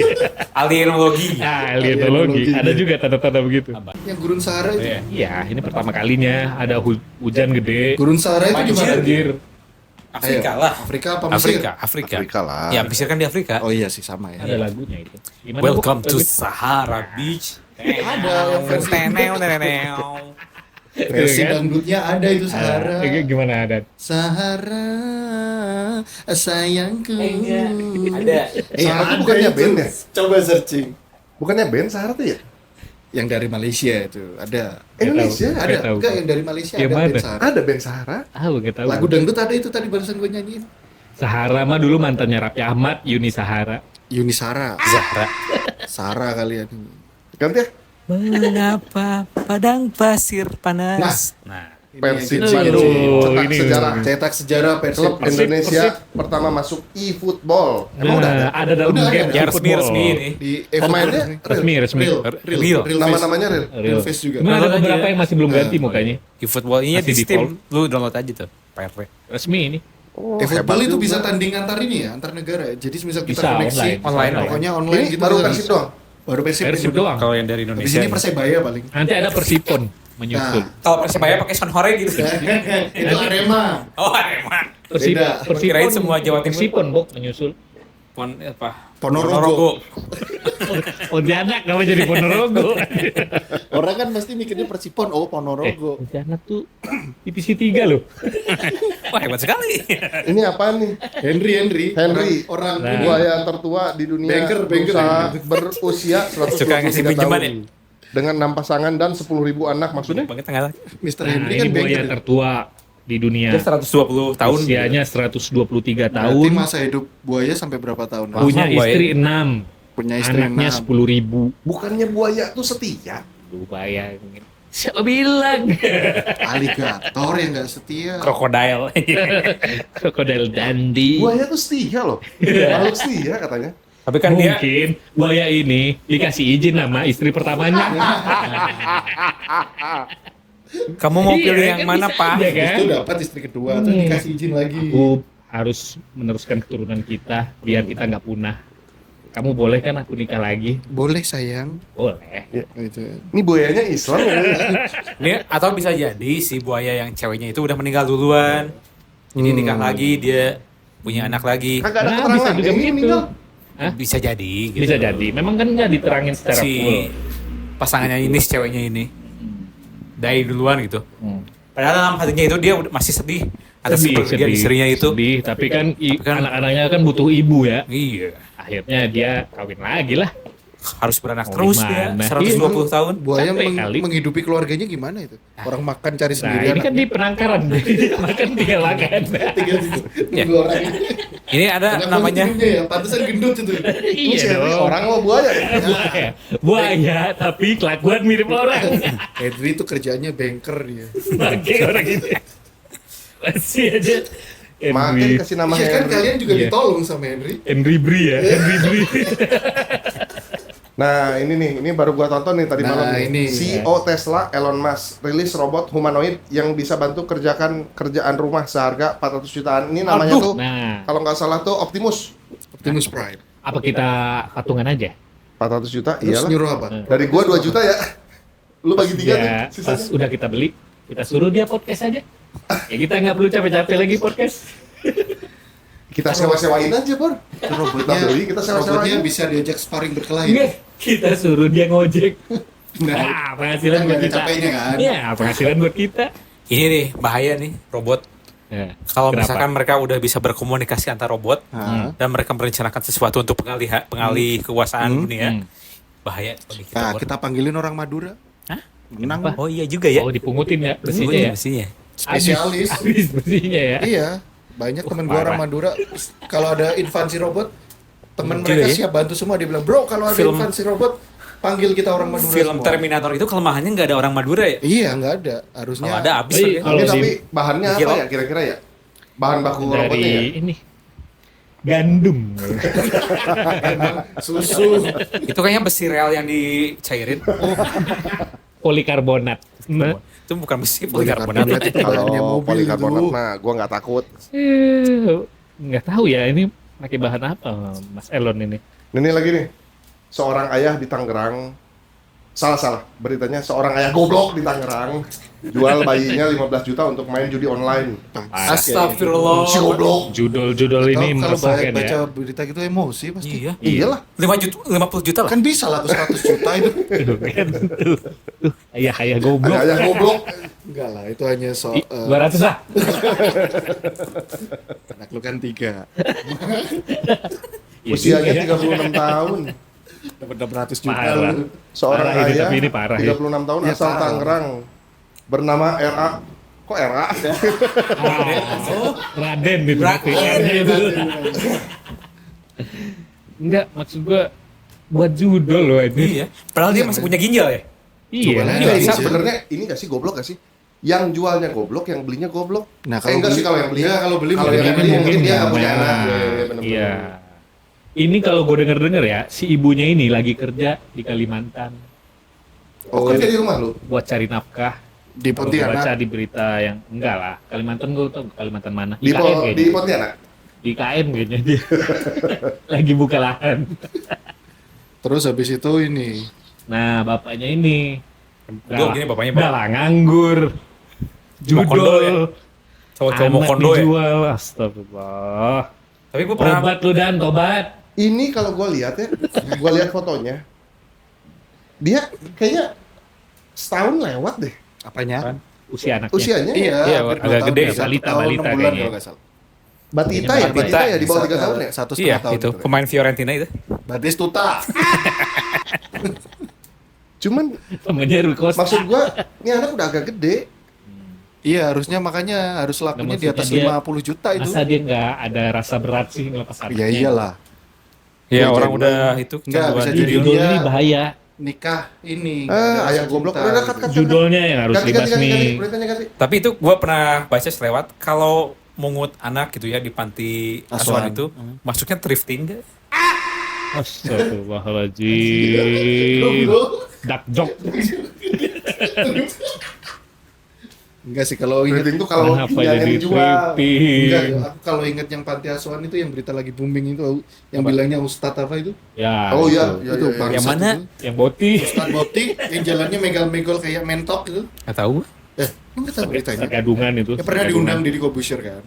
Alienologi. Ah, lietologi. Ada juga tanda-tanda begitu. Yang gurun Sahara itu. Iya. Iya, ini pertama kalinya ada hujan gede. Gurun Sahara itu di mana? Banjir. Afrika Ayo, lah. Afrika apa Mesir? Afrika. Afrika lah. Ya, Mesir kan di Afrika. Oh iya sih sama ya. Ada lagunya itu. Gimana, Welcome Bu? to Sahara Beach. Ada yang versi versi kan? dangdutnya ada itu Sahara. Gimana ada? Sahara sayangku. Ada. Sahara itu ada bukannya itu. band ya? Coba searching. Bukannya band Sahara tuh ya? Yang dari Malaysia itu ada. Indonesia tahu. Ada Nggak tahu. enggak yang dari Malaysia Yang ada mana? band Sahara. Ada band Sahara. Ah, gak tahu. Lagu dangdut ada itu tadi barusan gue nyanyiin. Sahara mah dulu mantannya Raffi Ahmad, Yuni Sahara. Yuni Sara. Zahra. Sara kalian. Ganti ya. Mengapa padang pasir panas? Nah, Persib Ini Bandung Aduh, cetak ini. sejarah. cetak sejarah Persib. Klub Indonesia pertama masuk e-football. Emang udah ada? Ada dalam Udah game ada. ya football. resmi ini. Di Pemainnya Resmi. Real. Nama-namanya real. Real face juga. Cuma ada Download beberapa aja. yang masih belum ganti mukanya. E-football ini Masih di default. Steam. Lu download aja tuh. PRV. Resmi ini. Oh, football hebat itu juga. bisa tanding antar ini ya, antar negara ya. Jadi misal kita Bisa, koneksi, online. pokoknya online Ini gitu. baru bisa. Persib doang. Baru Persib. Persib doang. Kalau yang dari Di Indonesia. sini ini. Persebaya paling. Nanti ada Persipon menyusul. Kalau Persebaya pakai sound hore gitu. Itu Arema. Oh, Arema. Beda. Kirain semua Jawa Timur. Persipon, Bok, menyusul. Pon apa? Ponorogo. Pontianak nama jadi Ponorogo. Orang kan pasti mikirnya Persipon, oh Ponorogo. Pontianak tuh divisi 3 loh. Wah, hebat sekali. Ini apa nih? Henry. Henry. Orang Nah. ini. Buaya tertua di dunia Banker, berusia Suka ngasih 123 pinjaman tahun. Dengan 6 pasangan dan 10.000 anak maksudnya. Banget tengah. Mr. Nah, Henry ini kan buaya banker. tertua di dunia. Dia 120 tahun. Usianya 123 Berarti tahun. masa hidup buaya sampai berapa tahun? Punya Buaya. istri 6. Punya istri Anaknya 6. 10.000. Bukannya buaya tuh setia? Lu bayangin. Siapa bilang? Aligator yang nggak setia. Krokodil. Krokodil Dundee. Buaya tuh setia loh. Makhluk setia katanya. Tapi kan dia Mungkin buaya ini dikasih izin sama istri pertamanya. kamu mau Iya, pilih yang kan mana, bisa Pak? aja, kan? Itu dapat istri kedua, terus dikasih izin lagi. Aku harus meneruskan keturunan kita biar kita nggak punah. Kamu boleh kan aku nikah lagi? Boleh sayang. Boleh. Gitu. Ini buayanya Islam ya? Ini atau bisa jadi si buaya yang ceweknya itu udah meninggal duluan. Jadi nikah lagi, dia punya anak lagi. Kagak ada Nah, keterangan. bisa juga Ini begitu. meninggal. Hah? Bisa jadi gitu. Bisa jadi. Memang kan nggak diterangin secara full. Si pasangannya ini, si ceweknya ini die duluan gitu. Hmm. Padahal dalam hatinya itu dia udah masih sedih atas Sedih, kepergian sedih, istrinya itu. sedih, tapi kan, kan- anak-anaknya kan butuh ibu ya. Iya. Akhirnya dia kawin lagi lah. Harus beranak Mau terus dia. gimana? 120 tahun. Buaya Capek kali. menghidupi keluarganya gimana itu? Orang makan cari Nah, sendiri. ini kan di penangkaran. Jadi dia makan tinggal makan. tinggal Ya. tunggu orang. Ini ada Enak namanya banget minumnya ya, pantesan gendut itu. Iya Ini dong. orang lo buaya ya? Buaya. Buaya, tapi kelakuan mirip orang. Henry itu kerjanya banker dia. Pakai orang ini. Masih aja. Makin Henry. kasih nama Iya kan Henry. kalian juga Iya. ditolong sama Henry. Henry Bri ya. Henry Bri. Nah, ini baru gua tonton nih tadi Nah, malam nih. ini. CEO Tesla Elon Musk rilis robot humanoid yang bisa bantu kerjakan kerjaan rumah seharga 400 jutaan. Ini namanya Aduh. tuh Nah, kalau nggak salah tuh Optimus. Optimus Prime. apa kita patungan aja? 400 juta, Terus iyalah. nyuruh apa? Dari gua 2 juta ya. Lu bagi 3 nih, Ya, pas sisanya. udah kita beli, kita suruh dia podcast aja. Ya kita nggak perlu capek-capek lagi podcast. Kita sewa-sewain aja, Bor. Kita beli, kita robotnya sewa-sewain. bisa diajak sparring berkelahi. Enggak, kita suruh dia ngojek. Nah, Nah, penghasilan kan buat nggak ada kita. capeknya kan? Iya, penghasilan buat kita. Ini nih bahaya nih robot. Ya, Kalau kenapa? misalkan mereka udah bisa berkomunikasi antar robot Nah, dan mereka merencanakan sesuatu untuk pengalih kekuasaan dunia, Hmm. bahaya bagi kita. nah, Bor. kita panggilin orang Madura. Hah? Menang. Kenapa? Oh iya juga ya. Oh, dipungutin ya bersihnya Iya, ya. mestinya. Spesialis. Habis bersihnya ya. Iya, banyak temen gua orang parah. Madura. Kalau ada infansi robot, temen Juga mereka ya. siap bantu semua. Dia bilang, bro, kalau ada Film- infansi robot, panggil kita orang Madura Film semua. Terminator itu kelemahannya nggak ada orang Madura ya? Iya, nggak ada. Harusnya Kalau ada habis. Tapi lagi. kalau Ini di- tapi bahannya apa Kilo. ya kira-kira ya? Bahan baku robotnya ya? Dari ini gandum. susu. Itu kayaknya besi real yang dicairin. Polikarbonat. Nah, Itu bukan besi Polikarbonat. polikarbonat. Itu bahannya Kalau mobil polikarbonat itu. mah gua nggak takut. nggak tahu ya ini pakai bahan apa Mas Elon ini. Ini lagi nih. Seorang ayah di Tangerang. Salah. Beritanya seorang ayah goblok di Tangerang jual bayinya 15 juta untuk main judi online. Astagfirullah. Si goblok. Judul-judul ini Kalau meresahkan baca ya. berita gitu emosi pasti. Iya. Iyalah. 50 juta lah. Kan bisa lah tuh 100 juta itu. Tuh, kan, tuh. Ayah goblok. Ayah goblok. Enggak lah, itu hanya 200 lah. anak lu kan 3. Iya Usianya juga ya. 36 tahun. Dapat 600 juta Parah. lu. Seorang Parah ini, ayah tapi ini parah ya. 36 tahun Ya, asal parah. Tangerang bernama RA. Kok RA? Raden itu. Enggak, maksud gua buat judul loh ini. Iya. Padahal dia masih punya ginjal ya. Iya. Coba lah. Enggak, ini Iya. sebenarnya ini nggak sih goblok gak sih? Yang jualnya goblok, yang belinya goblok. Nah, Enggak sih kalau yang beli. Enggak, kalau beli Kalau mungkin yang beli mungkin dia nggak punya Nah, anak. Bener-bener. Iya. Ini kalau gue denger ya, si ibunya ini lagi kerja di Kalimantan Oh, kerja di rumah lu? buat cari nafkah. di Kalau gue baca Pontianak. di berita yang enggak lah, Kalimantan gue tau Kalimantan mana? Di, IKN di kayaknya. Pontianak. Di IKN kayaknya dia. Lagi buka lahan. Terus habis itu ini Nah, bapaknya ini Gue gini bapaknya udah lah nganggur. Mau kondo ya? Judul Cowok-cowok mau anak kondo ya. dijual. Astagfirullah. Tapi gue pernah Tobat lu dan tobat. Ini kalau gua lihat ya, gua lihat fotonya. Dia kayaknya setahun lewat deh apanya? Usia anaknya. usianya. Iya, Iya, hampir agak 2 tahun gede. ya, 1 Balita, tahun, 6 balita bulan kayaknya. kalau nggak salah. Batita ya, Batita. Batita ya di bawah 3 tahun ya. 1,5 Iya, tahun. itu pemain Fiorentina itu. Batistuta. Cuman Temennya Rui Costa. maksud gua, ini anak udah agak gede. Iya, harusnya makanya harus lakunya di atas maksudnya dia- 50 juta itu. Masa dia nggak ada rasa berat sih ngelepas anaknya? Ya iyalah. Ya Boleh orang jadi. udah itu Nggak, bisa kecanduan. jadi. Judul dia- ini bahaya. Nikah ini. nggak ada Ayah rasa goblok. cinta, Udah dekat gitu. kan. Judulnya yang harus Ganti, dibasmi. beritanya ganti. Tapi itu gue pernah baca selewat kalau mungut anak gitu ya di panti asuhan Asuhan. itu masuknya thrifting gak? Astagfirullahaladzim. Dark joke. Enggak sih kalau ingat Thrifting tuh kalau Kenapa yang jadi dijual. thrifting? enggak, aku kalau ingat yang panti asuhan itu yang berita lagi booming itu yang bilangnya Ustadz apa itu? Ya. Oh iya, itu. iya, itu iya, iya. bangsat Yang mana? itu. Yang boti. Ustadz Boti yang jalannya megal-megol kayak mentok gitu. Gak tahu. Enggak tahu beritanya. Gadungan itu. Ya pernah diundang Deddy Corbuzier kan?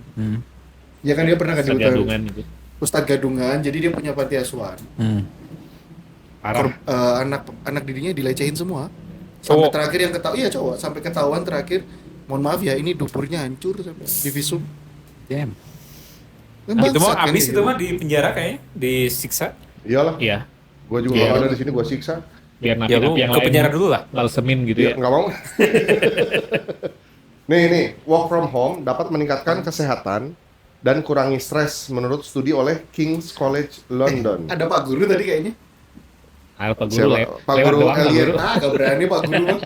Ya kan dia pernah kan diundang Gadungan itu. Ustadz Gadungan, jadi dia punya panti asuhan. Parah. Anak didinya dilecehin semua. Sampai Cowok. terakhir yang ketahuan, iya cowok, sampai ketahuan terakhir, mohon maaf ya, ini dapurnya hancur sampai divisum. Damn. Kan Itu mah bangsat kan abis gitu. itu mah di penjara kayaknya, disiksa. Iyalah, Iya. gua juga Iya. kalau ada di sini gua siksa. Biar Ya lu napi-napi yang ke lain penjara dulu lah. balsemin gitu Iya, ya. nggak mau. Nih, work from home dapat meningkatkan kesehatan dan kurangi stres menurut studi oleh King's College London. Ada Pak Guru tadi kayaknya. Pak Guru Siapa? Pak lewat Guru doang, Pak Elliot. Guru. Gak berani Pak Guru mah.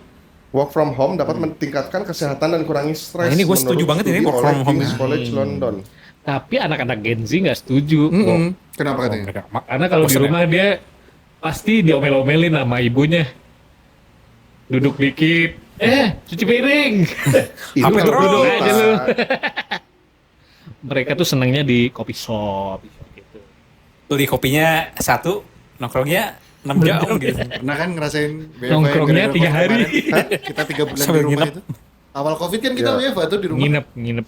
Work from home dapat meningkatkan kesehatan dan kurangi stres. Nah, ini gua setuju menurut banget ini studi work oleh from home. King's College London. Tapi anak-anak Gen Z nggak setuju. Kenapa katanya? Mereka Karena kalau di Bosen ya? rumah dia pasti diomel-omelin sama ibunya. Duduk dikit, cuci piring. Itu Apa kalau itu? Duduk aja lu. kita- Mereka tuh senangnya di kopi shop gitu. Beli kopinya 1, nongkrongnya 6 jam gitu. Pernah kan ngerasain WFH Nongkrongnya yang 3 gara-gara hari. COVID kemarin? Hah? Kita 3 bulan di Sambil rumah nginep. itu. Awal COVID kan kita Iya. WFH tuh di rumah. Nginep.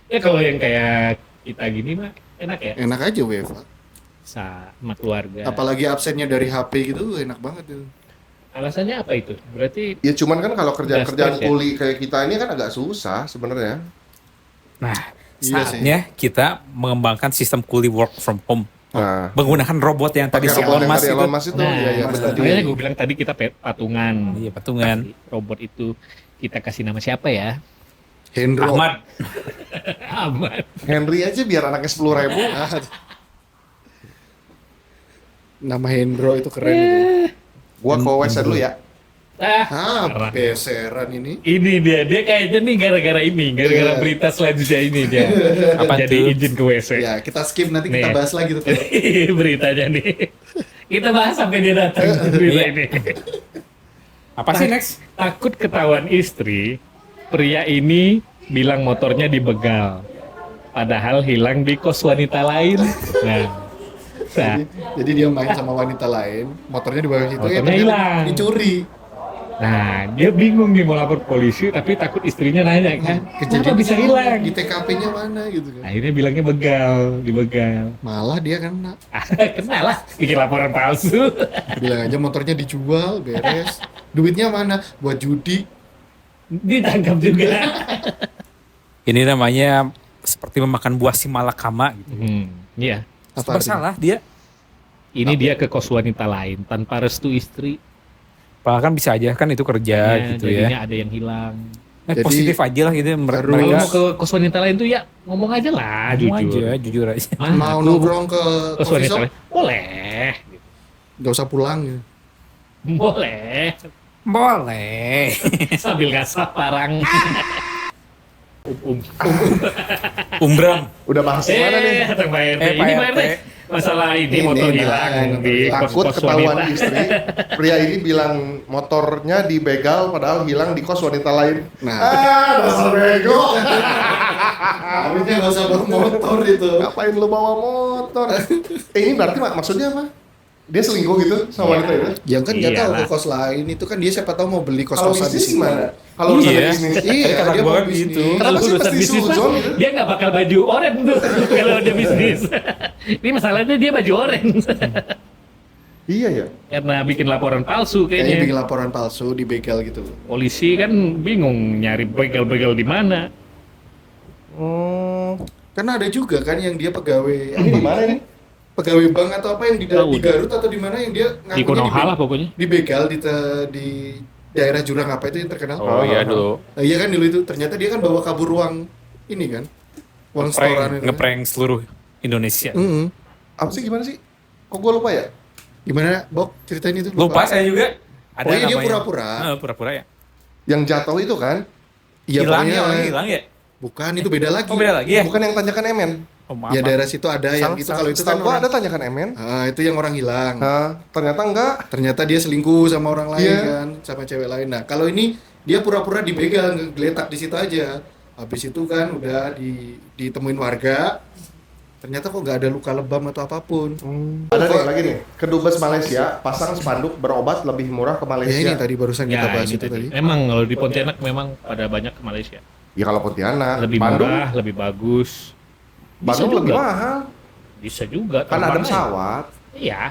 Ya kalau yang kayak kita gini mah enak ya, Enak aja WFH. sama keluarga. Apalagi absennya dari HP gitu, enak banget itu. Alasannya apa itu? Berarti Ya cuman kan kalau kerjaan-kerjaan Nggak stres ya? kuli kayak kita ini kan agak susah sebenarnya. Nah, Iya saatnya kita mengembangkan sistem kuli work from home. Nah, Menggunakan robot yang tadi pakai si robot Elon yang Musk tadi itu. Elon Musk itu, nah, iya iya benar juga. makanya gue bilang tadi kita patungan. Iya, patungan. Robot itu kita kasih nama siapa ya? Hendro. Ahmad. Ahmad. Henry aja biar anaknya 10.000. Nama Hendro itu keren itu. Gua ke WC dulu ya. Ah, beseran ini. Ini dia kayaknya nih gara-gara ini, gara-gara berita selanjutnya ini dia. Apa Jadi tuh? izin ke WC. Ya, kita skip nanti kita Nih. bahas lagi tuh. Beritanya nih. Kita bahas sampai dia datang berita Iya. ini. Apa sih next? Takut ketahuan istri, pria ini bilang motornya dibegal. Padahal hilang di kos wanita lain. Nah, Jadi dia main sama wanita lain, motornya di bawah situ, Motornya ternyata hilang. dicuri. nah, dia bingung nih mau lapor polisi, tapi takut istrinya nanya kan, kenapa bisa hilang? Di TKP-nya mana gitu kan. Akhirnya bilangnya dibegal. Malah dia kena. Kenal lah, bikin laporan palsu. Bilang aja motornya dijual, beres. Duitnya mana? Buat judi. Ditangkap juga. Ini namanya seperti memakan buah si malakama gitu. Iya. Apa artinya? Bersalah dia. Ini dia ke kos wanita lain tanpa restu istri. Padahal kan bisa aja kan itu kerja gitu jadinya ya. ada yang hilang. Jadi, Positif aja lah gitu harus- Kalau mereka. mau ke kos wanita lain tuh ya ngomong aja lah, Ngomong jujur. aja, jujur aja. Ah, Mau aku nongkrong ke kos coffee wanita shop, lain. Boleh. nggak usah pulang gitu. Boleh. Boleh. Sambil ngasah parang. Umbram. Udah bahas yang mana nih? Datang Pak RT. Pak Ini Pak RT. RT. Masalah ini motor Ini, hilang nah, di Takut kos ketahuan wanita. istri, pria ini bilang motornya dibegal padahal hilang di kos wanita lain. Nah. Dasar bego. Harusnya nggak usah bawa motor itu. Ngapain lu bawa motor? Ini berarti maksudnya apa? Dia selingkuh gitu sama wanita itu? Ya kan nggak tahu ke Iyalah. kos lain itu kan dia siapa tahu mau beli Kalau kos-kosan di bisnis situ. gimana? Kalau urusan Iya. bisnis. Iya, Kata dia gua mau kan bisnis. gitu. Kenapa sih Urusan mesti bisnis suzon mah, gitu? dia nggak bakal baju oranye tuh kalau dia bisnis. Ini masalahnya dia baju oranye. Iya ya. Karena bikin laporan palsu Kayaknya bikin kayaknya. laporan palsu di begal gitu. Polisi kan bingung nyari begal-begal di mana. Karena ada juga kan yang dia pegawai Ini di mana ini? pegawai bank atau apa yang di Tahu. Garut atau di mana yang dia Di ngakunya Konoha lah pokoknya. di begal di daerah Jurang apa itu yang terkenal. Oh iya dulu. Nah, iya kan dulu itu ternyata dia kan bawa kabur uang ini kan. Uang setoran itu. Ngeprank seluruh Indonesia. Mm-mm. Apa sih gimana sih? Kok gue lupa ya? Gimana, Bok? Ceritain itu. Lupa saya juga. Ada Oh iya, dia namanya. pura-pura. Pura-pura ya. Yang jatuh itu kan? Iya, Hilang pokoknya ya, orang hilang ya. bukan itu beda lagi. Oh beda lagi ya. Bukan yang tanyakan Emen. Oh, maaf, Ya maaf. daerah situ ada yang itu kalau itu kan Setahu gua orang, ada tanyakan Emen. itu yang orang hilang. Ternyata enggak. Ternyata dia selingkuh sama orang lain Iya. kan, sama cewek lain. Nah, kalau ini dia pura-pura dibegal, ngegeletak di situ aja. Habis itu kan udah ditemuin warga. Ternyata kok nggak ada luka lebam atau apapun. Ada nih lagi nih. Kedubes Malaysia pasang spanduk berobat lebih murah ke Ya Malaysia. ini tadi barusan kita Ya, bahas ini itu tadi. Emang kalau di Pontianak memang pada banyak ke Malaysia. Ya kalau Pontianak, Lebih Bandung, murah, lebih bagus. Bandung lebih mahal. Bisa juga. Kan ada terbang aja. pesawat. Iya.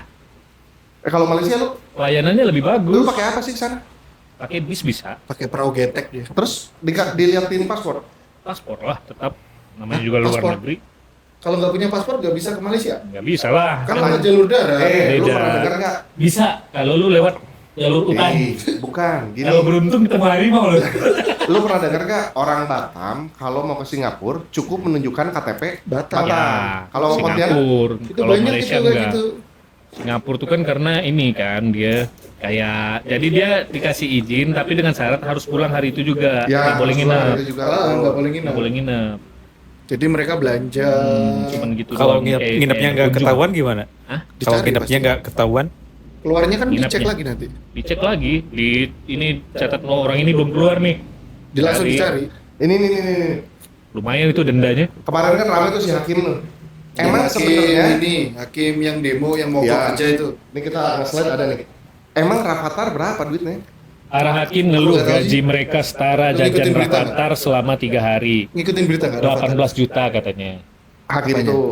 Kalau Malaysia lu Pelayanannya lebih bagus. pakai apa sih ke sana? Pakai bis bisa. Pakai perahu getek dia. Terus diliatin paspor. Paspor lah tetap. Namanya juga luar Paspor? negeri. Kalau nggak punya paspor nggak bisa ke Malaysia. Nggak bisa lah. Kan lewat jalur darat. Lu beda. pernah dengar nggak? Bisa kalau lu lewat jalur hutan. Bukan. Gini. Kalau beruntung ketemu harimau lu. Lu pernah dengar nggak orang Batam kalau mau ke Singapura cukup menunjukkan KTP Batam. Ya, Kalau Pontianak? Singapura. Itu Kalau banyak Malaysia itu kayak enggak. gitu. Singapura tuh kan karena ini kan dia kayak jadi dia dikasih izin tapi dengan syarat harus pulang hari itu juga. Nggak boleh nginep. itu juga. Nggak boleh nginep. Nggak boleh nginep. Jadi mereka belanja. Cuman gitu Kalau doang, kayak- nginepnya kayak nggak kunjung. ketahuan gimana? Hah? Kalau Dicari nginepnya pasti. nggak ketahuan? Keluarnya kan dicek Nginapnya. lagi nanti. Dicek lagi, ini catat lo orang ini belum keluar nih. Langsung Cari. dicari. Ini. Lumayan itu dendanya. Kemarin kan ramai tuh si Hakim tuh. Emang Hakim sebenarnya ini hakim yang demo yang mogok Ya. aja itu. ini kita nge-slide ada nih. Emang Rafathar berapa duitnya? Para hakim ngeluh Nggak tahu gaji sih. mereka setara Lu ngikutin jajan berita Rafathar selama 3 hari. Ngikutin berita nggak? 18 juta katanya. Hakim Apanya? tuh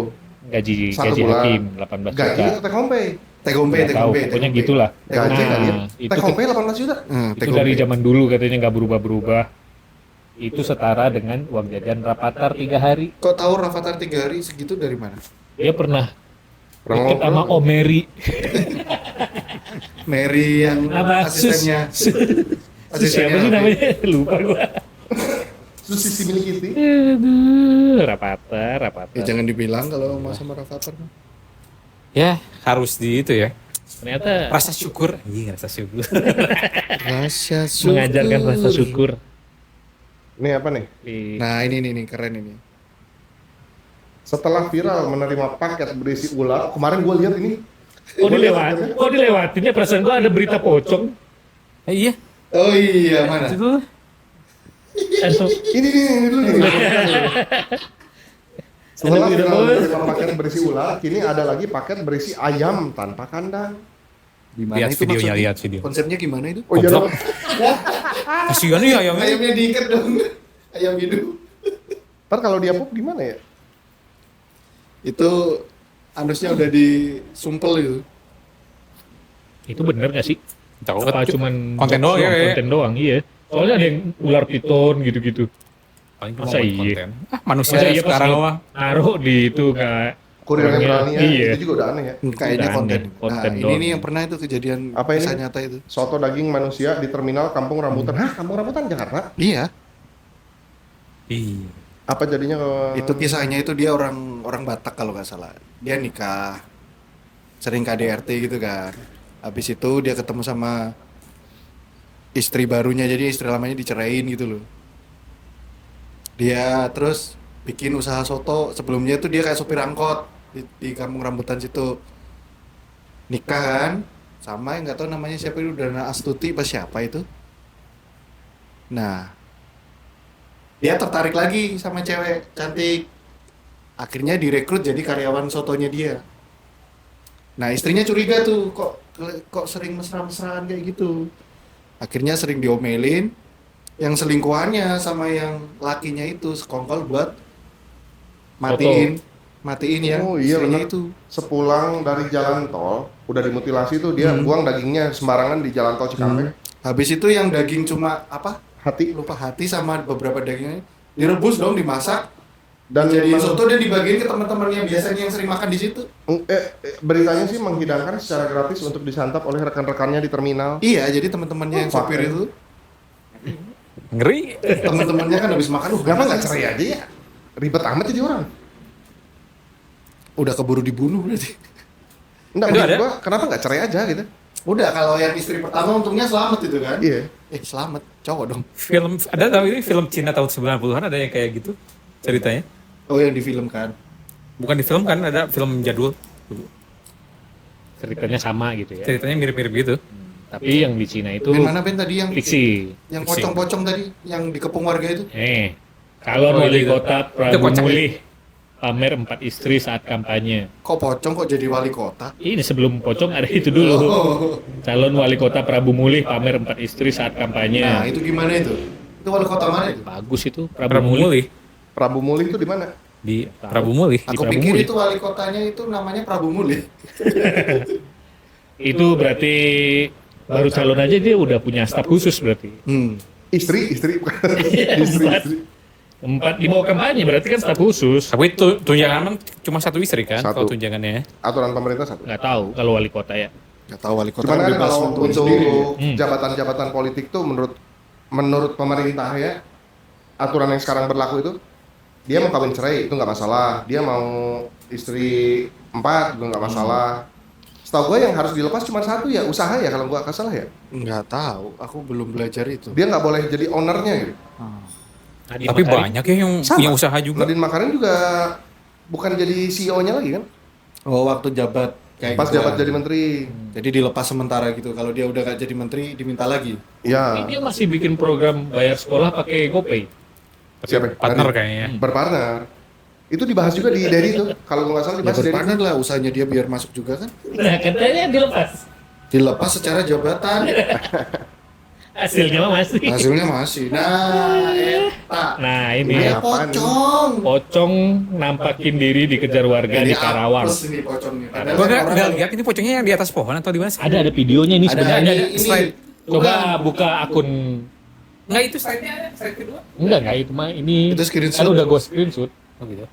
Gaji Satu gaji bulan. hakim 18 gaji juta. atau take home pay? Tegompe, Nggak tahu, pokoknya gitulah. Gaji Nah, kan dia. itu Take home pay 18 juta. Itu dari zaman dulu katanya nggak berubah-berubah. Itu setara dengan uang jajan Rafathar 3 hari. Kok tahu Rafathar 3 hari segitu dari mana? Dia pernah Pernah deket sama ngobrol. Om Mary. Mary yang Apa? asistennya. Siapa sih namanya? Lupa gua. Susi si Milikiti. Aduh, Rafathar. Ya jangan dibilang kalau mau sama Rafathar. Ya, harus di itu ya. Ternyata Rasa syukur. Iya, rasa syukur. Rasa mengajarkan rasa syukur. Ini apa nih? Di- Nah ini keren ini. Setelah viral menerima paket berisi ular, kemarin gue lihat ini. dilewatinnya perasaan gua ada berita pocong. Iya. Oh iya mana? Itu. Ini dulu nih. Setelah Ada viral berita menerima paket berisi ular, kini ada lagi paket berisi ayam tanpa kandang. Gimana Lihat videonya, lihat video. Konsepnya gimana itu? Oh iya dong. Kasihan ya ayamnya. Ayamnya diikat dong. Ayam hidup. Ntar kalau dia pup gimana ya? Itu anusnya udah disumpel itu. Itu bener gak sih? Tahu. Apa cuman Konten doang ya, ya. konten doang, iya. Soalnya ada yang ular piton gitu-gitu. Paling Masa cuma iya? konten. Manusia Masa iya pas sekarang lu mah. naruh di itu nggak Kurir yang orangnya- berani ya, Iya. itu juga udah aneh ya. Kayaknya Udah konten. aneh, konten Nah, ini doang. nih yang pernah itu kejadian Apa ini? kisah nyata itu. Soto daging manusia di terminal Kampung Rambutan. Hah, Kampung Rambutan Jakarta? Iya. Iya. Apa jadinya ke Itu kisahnya itu dia orang Batak kalau nggak salah. Dia nikah, sering KDRT gitu kan. Habis itu dia ketemu sama istri barunya, jadi istri lamanya diceraiin gitu loh. Dia terus bikin usaha soto. Sebelumnya itu dia kayak sopir angkot di Kampung Rambutan situ. Nikah kan, sama yang nggak tahu namanya siapa itu, Dana Astuti apa siapa itu. Nah, dia tertarik lagi sama cewek cantik. Akhirnya direkrut jadi karyawan sotonya dia. Nah, istrinya curiga tuh, kok sering mesra-mesraan kayak gitu. Akhirnya sering diomelin. Yang selingkuhannya sama yang lakinya itu sekongkol buat matiin yang Oh iya istrinya benar. itu. Sepulang dari jalan tol, udah dimutilasi tuh dia buang dagingnya sembarangan di jalan tol Cikampek. Habis itu yang daging cuma apa? Hati Lupa hati sama beberapa dagingnya direbus dong, dimasak. dan Jadi memang- soto dia dibagiin ke teman-temannya biasanya yang sering makan di situ. beritanya sih menghidangkan secara gratis untuk disantap oleh rekan-rekannya di terminal. Iya, jadi teman-temannya yang sopir pakai. itu, Ngeri. teman-temannya kan habis makan, Kenapa nggak cerai aja ya? Ribet amat jadi orang. udah keburu dibunuh berarti. Enggak, Udah maksud ada? gua, kenapa nggak cerai aja gitu? Udah, kalau yang istri pertama untungnya selamat itu kan. Iya. Selamat, cowok dong. Film ada tahu ini film Cina tahun 90-an ada yang kayak gitu ceritanya. Oh, yang difilmkan. Bukan di film kan, ada film jadul. ceritanya sama gitu ya. Ceritanya mirip-mirip gitu. Tapi yang di Cina itu Ben mana Ben tadi yang fiksi. yang pocong-pocong tadi yang dikepung warga itu? Calon Oh, wali itu. kota Itu Prabu kocak. Mulih pamer 4 istri saat kampanye. Kok pocong kok jadi wali kota? Ini sebelum pocong ada itu dulu. Oh. Calon wali kota Prabu Mulih pamer 4 istri saat kampanye. Nah, itu gimana itu? Itu wali kota mana itu? Bagus itu Prabu, Prabu Mulih. Mulih Prabu Mulih itu di mana? di Prabu Mulih. Aku Prabu pikir Mulih. itu wali kotanya itu namanya Prabu Mulih. Itu berarti baru calon aja dia udah punya staf khusus berarti. Istri bukan. Iya, istri. empat. 4 di bawah kampanye berarti kan staf khusus. Tapi itu tunjangan cuma satu istri kan Satu. kalau tunjangannya. Aturan pemerintah satu. Nggak tahu kalau wali kota ya. Gak tahu wali kota Cuman kan bebas kalau nentuin untuk sendiri. jabatan-jabatan politik tuh menurut pemerintah ya, aturan yang sekarang berlaku itu dia mau kawin cerai itu nggak masalah, dia mau istri 4 juga nggak masalah. Setahu gue yang harus dilepas cuma satu ya, usaha ya kalau gua nggak salah ya. Nggak tahu, aku belum belajar itu. Dia nggak boleh jadi ownernya gitu. Nadiem Tapi Makarim. banyak ya yang Sama. punya usaha juga. Nadine Makarim juga bukan jadi CEO-nya lagi kan? Oh, waktu jabat Kayak Pas gitu jabat lah. jadi menteri. Jadi dilepas sementara gitu. Kalau dia udah gak jadi menteri, diminta lagi. Iya. Dia masih bikin program bayar sekolah pakai GoPay. Siapa? Partner Tadi? kayaknya. Berpartner. Itu dibahas juga di Dedi tuh. Kalau nggak salah Ya dibahas di Dedi. berpartner lah, usahanya dia biar masuk juga kan. Nah, katanya dilepas. Dilepas secara jabatan. Hasilnya mah masih. Hasilnya masih. Nah, eta. Nah, Ini ini apaan pocong. pocong nampakin diri dikejar warga di Karawang. apes ini pocongnya. Padahal Gua kan nggak orang- lihat ini pocongnya yang di atas pohon atau di mana sih? Ada videonya ini Ada sebenarnya. ini. slide. Coba buka akun. Nggak, itu slide-nya ada, slide kedua. Enggak itu mah ini. Itu screenshot. Kan udah gue screenshot. Oh gitu.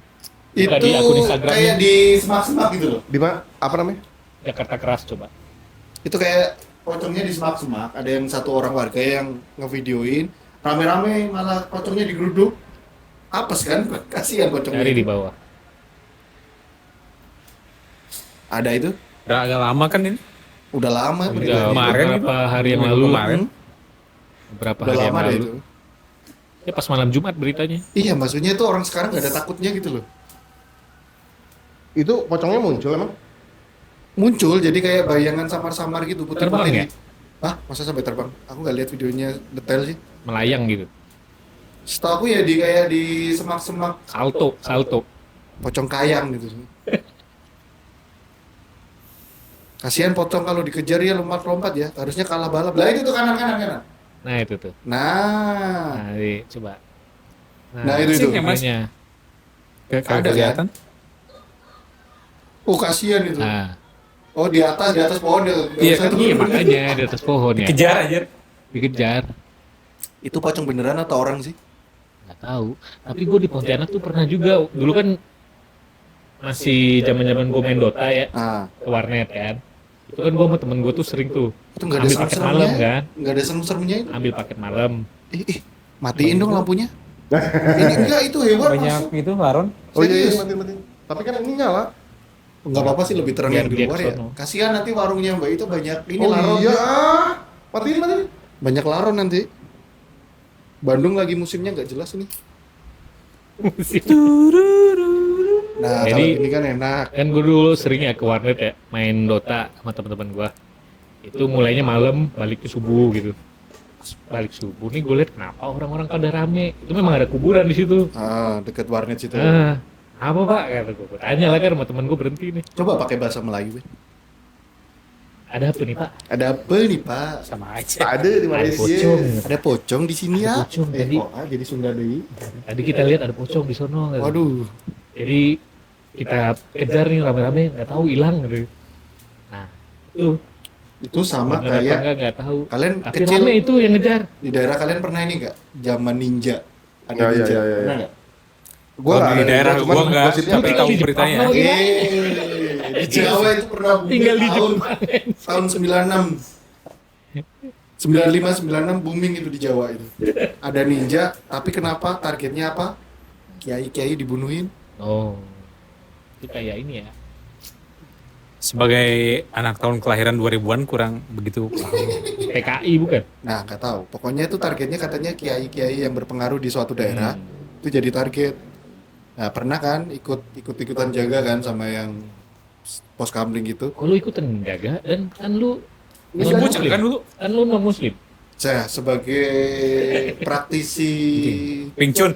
Buka Itu di akun Instagramnya. kayak di semak-semak gitu loh. Di mana? Apa namanya? Jakarta Keras coba. Itu kayak pocongnya di semak-semak. Ada yang satu orang warga yang ngevideoin. Rame-rame malah pocongnya digeruduk. Apes kan? Kasihan pocongnya. Cari di bawah. Ada itu? Udah agak lama kan ini? Udah lama. Udah beritanya. kemarin beberapa itu. hari yang Minggu lalu. kemarin. Beberapa Udah hari yang lama deh lalu. itu. Ya pas malam Jumat beritanya. Iya, maksudnya itu orang sekarang gak ada takutnya gitu loh. Itu pocongnya muncul emang? Muncul jadi kayak bayangan samar-samar gitu Terbang ya? Hah? Masa sampai terbang? Aku nggak lihat videonya detail sih. Melayang gitu. Setahu aku ya di kayak di semak-semak Salto. pocong kayang gitu. Kasihan pocong kalau dikejar ya lompat-lompat ya. Harusnya kalah balap. Lah itu tuh kanan. Nah itu tuh. Nah, Nah, ini coba. Nah, itu. Sing ya, Mas? videonya. Kayak Ada, kelihatan. oh kasihan itu. Nah, Oh di atas pohon dia. nggak Iya bisa kan, turun. iya makanya di atas pohon ya. Kejar aja. Dikejar. Itu pocong beneran atau orang sih? Nggak tahu. Tapi gue di Pontianak tuh pernah juga. Dulu kan masih zaman-zaman gue main Dota ya, Ah, ke warnet kan. Itu kan gue sama temen gue tuh sering tuh itu nggak ada ambil paket serem-seremnya. malam kan. Nggak ada serem-seremnya itu. Ambil paket malam. Matiin dong lampunya. Ini enggak itu hewan Banyak masuk. itu Laron. Oh iya, Serius? mati. Tapi kan ini nyala. Nggak apa-apa sih lebih terang Biar yang di dia luar ya. kesono. Kasihan nanti warungnya Mbak itu banyak ini Oh laron. iya. Matiin. Banyak laron nanti. Bandung lagi musimnya nggak jelas ini. Nah, kalau Jadi- ini kan enak. Kan gue dulu sering ya ke warnet ya, main Dota sama teman-teman gue. Itu mulainya malam, balik ke subuh gitu. Pas balik subuh nih gue liat kenapa orang-orang pada rame. Itu memang ada kuburan di situ. Ah, deket warnet situ. Ah, apa pak? Kata gue. Tanya lah kan sama temen gue berhenti nih. Coba pakai bahasa Melayu. Ben. Ada apa nih pak? Ada apa nih Pak? Sama aja. Ada di Ada Malaysia. pocong. Ada pocong di sini Ada ya. pocong tadi. Jadi Sunda deui. Tadi kita lihat ada pocong di sono. Kata. Waduh. Jadi kita kejar nih rame-rame, nggak tahu hilang gitu. Nah, itu Itu sama bener apa kayak enggak nggak tahu. kalian Tapi kecil rame itu yang ngejar. di daerah kalian pernah ini nggak? Zaman ninja. Ada Ya, ya, ninja. ya, ya. Pernah nggak? Gua Oh, nggak di ada, daerah cuman gua nggak, gosipnya tapi ada. tahu Di Jepang beritanya. lagi. Di Jawa itu pernah booming Tinggal di tahun, Jepang. tahun 96. 95 96 booming itu di Jawa itu. Ada ninja, tapi kenapa targetnya apa? Kiai-kiai dibunuhin. Oh, itu kayak ini ya. Sebagai anak tahun kelahiran 2000-an kurang begitu paham. PKI bukan? Nah, nggak tahu. Pokoknya itu targetnya katanya kiai-kiai yang berpengaruh di suatu daerah itu jadi target. Nah, pernah kan ikut-ikutan jaga kan sama yang pos kamling gitu. Kalau ikutan jaga dan kan lu Itu non bocah muslim kan dulu. kan lu non muslim. Saya sebagai praktisi Pingcun.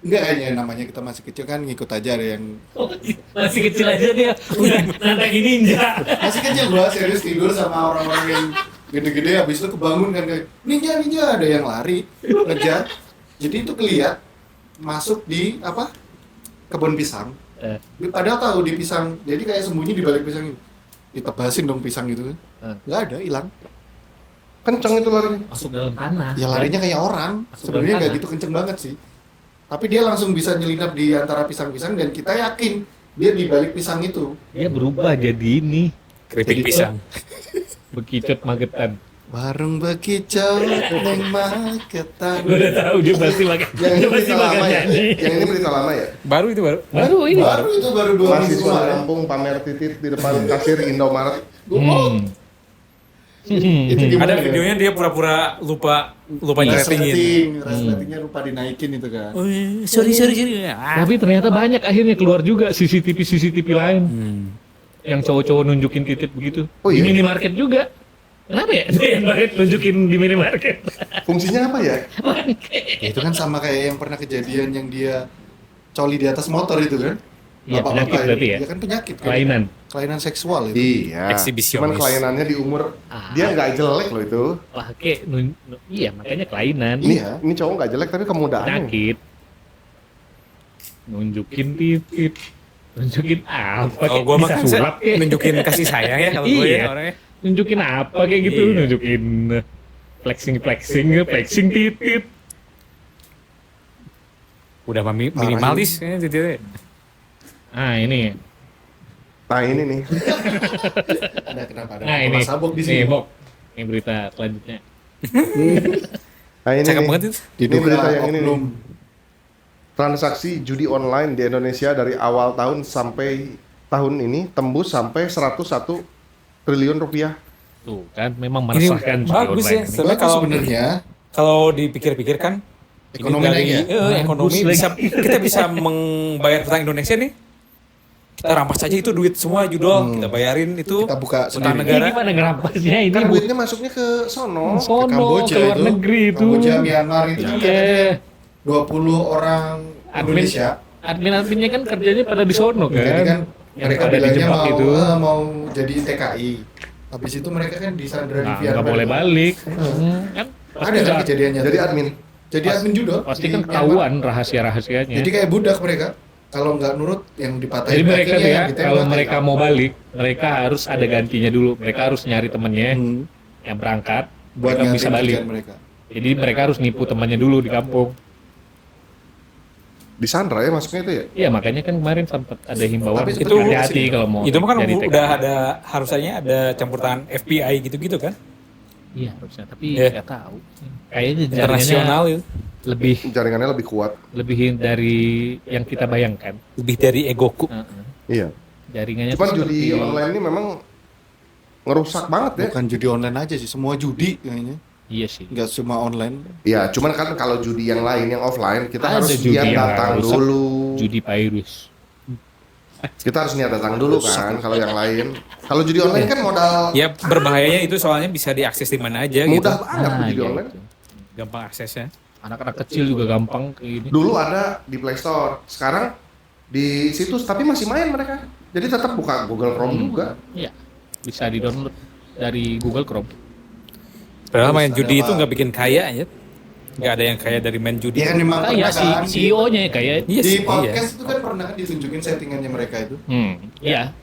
enggak kayaknya namanya kita masih kecil kan ngikut aja ada yang Masih kecil aja dia udah nantangin ninja. masih kecil gua serius tidur sama orang-orang yang gede-gede habis itu kebangun kan kayak ninja ada yang lari ngejar. Jadi itu keliat masuk di apa? Kebun pisang. Padahal tahu di pisang. Jadi kayak sembunyi di balik pisang itu. Ditebasin dong pisang gitu kan. Nggak ada, hilang. Kenceng itu larinya. Masuk dalam tanah. Ya larinya kayak orang. Masuk Sebenarnya dalam nggak tanah. gitu kenceng banget sih. Tapi dia langsung bisa nyelinap di antara pisang-pisang dan kita yakin dia di balik pisang itu. Dia berubah jadi ini Keripik Jadi- pisang. bekicot magetan. Warung bekicot neng magetan. Gue udah tahu dia pasti makan. Yang ini Dia pasti berita makan lama ya. nyanyi. Yang ini berita lama ya. Baru itu baru. Baru ini. Baru itu baru 2 minggu Mahasiswa kemarin. Lampung pamer titit di depan kasir Indomaret. Goblok. Hmm. Itu gimana Ada ya? videonya dia pura-pura lupa nyetingin. Resletingnya lupa dinaikin itu kan. Sorry. Tapi ternyata banyak akhirnya keluar juga CCTV lain. Yang cowok-cowok nunjukin titik begitu. Oh, Di iya? minimarket juga. Kenapa ya? Dia banget nunjukin di minimarket. Fungsinya apa ya? Ya, itu kan sama kayak yang pernah kejadian yang dia coli di atas motor itu kan. Iya, Bapak-bapak penyakit berarti ya? Iya kan penyakit kan. Kelainan. Kelainan seksual itu. Iya. Eksibisionis. Cuman kelainannya di umur dia nggak jelek loh itu. Pakai iya makanya kelainan. Ini cowok nggak jelek tapi kemudahan. Penyakit. Nunjukin titik. Nunjukin apa? Kalau kayak gue mah bisa kan sulap kayak. nunjukin kasih sayang ya kalau gue Iya. ya orangnya. Nunjukin apa kayak gitu, Iya. nunjukin flexing titit. Udah minimalis kayaknya titiknya. Ah ini. Nah ini nih. Ada kenapa? Ada Nah ini. sabuk di Nih, sini. Bok. Ini berita selanjutnya. Nah ini Cakep nih. banget itu. Diduga berita yang ini nih. oknum. Transaksi judi online di Indonesia dari awal tahun sampai tahun ini tembus sampai 101 triliun rupiah. Tuh kan memang Ini meresahkan judi bagus online ya. ini. Sebenarnya Bagus sebenarnya. kalau dipikir-pikir kan Ekonomi ini naik ya? ekonomi Bagus bisa kita bisa membayar utang Indonesia nih. Kita rampas aja itu duit semua judol, kita bayarin itu Kita buka utang sendiri. negara. Ini gimana ngerampasnya ini? Kan Bu? duitnya masuknya ke sono. Sono, Kamboja ke luar itu. negeri itu. Kamboja, Myanmar itu kan Iya. 20 orang Admin, Indonesia. adminnya kan kerjanya pada di sono kan. Jadi kan Yang mereka pada bilangnya dijebak mau, itu. mau jadi TKI. Habis itu mereka kan disandra di Nah, Myanmar. nggak boleh balik. Kan Ada kan kejadiannya. Jadi tuh. admin. Jadi admin judo. pasti di kan Myanmar. ketahuan rahasia-rahasianya. Jadi kayak budak mereka. Kalau nggak nurut yang dipatahin Jadi mereka kakinya, tuh ya, yang ditembak, kalau kayak mereka gitu. mau balik, mereka harus ada gantinya dulu. Mereka harus nyari temennya Hmm. yang berangkat, buat mereka bisa nganterin balik. kerjaan mereka. Jadi mereka harus nipu temannya dulu di kampung. Di Sandra ya masuknya itu ya? Iya makanya kan kemarin sempat ada himbauan Tapi itu sebetulnya hati-hati sih, kalau mau Itu kan jadi TKI. udah ada harusnya ada campur tangan FBI gitu-gitu kan. Iya harusnya, tapi Iya. nggak tahu. Kayaknya Internasional jaringannya itu. lebih Jaringannya lebih kuat. dari yang kita bayangkan. Lebih dari egoku. Heeh. Iya. Jaringannya Cuman tuh judi seperti- online ini memang ngerusak banget ya. Bukan judi online aja sih, semua judi kayaknya. Iya sih. Nggak cuma online. Iya, cuman kan kalau judi yang lain yang offline kita Ada harus judi niat yang datang rusak. dulu. Judi virus. Kita harus niat datang dulu kan kalau yang lain. Kalau judi online kan modal Ya berbahayanya itu soalnya bisa diakses di mana aja gitu. mudah banget tuh judi iya online. itu. Gampang aksesnya. Anak-anak kecil juga gampang kayak gini. Dulu ada di Play Store, sekarang di situs tapi masih main mereka. Jadi tetap buka Google Chrome juga. Iya. Bisa di-download dari Google Chrome. Padahal main Terus judi ada itu apa? nggak bikin kaya ya. Nggak ada yang kaya dari main judi. Dia kan memang Kayak pernah si kan CEO-nya kayak Iya di sih, podcast itu kan pernah kan ditunjukin settingannya mereka itu. iya.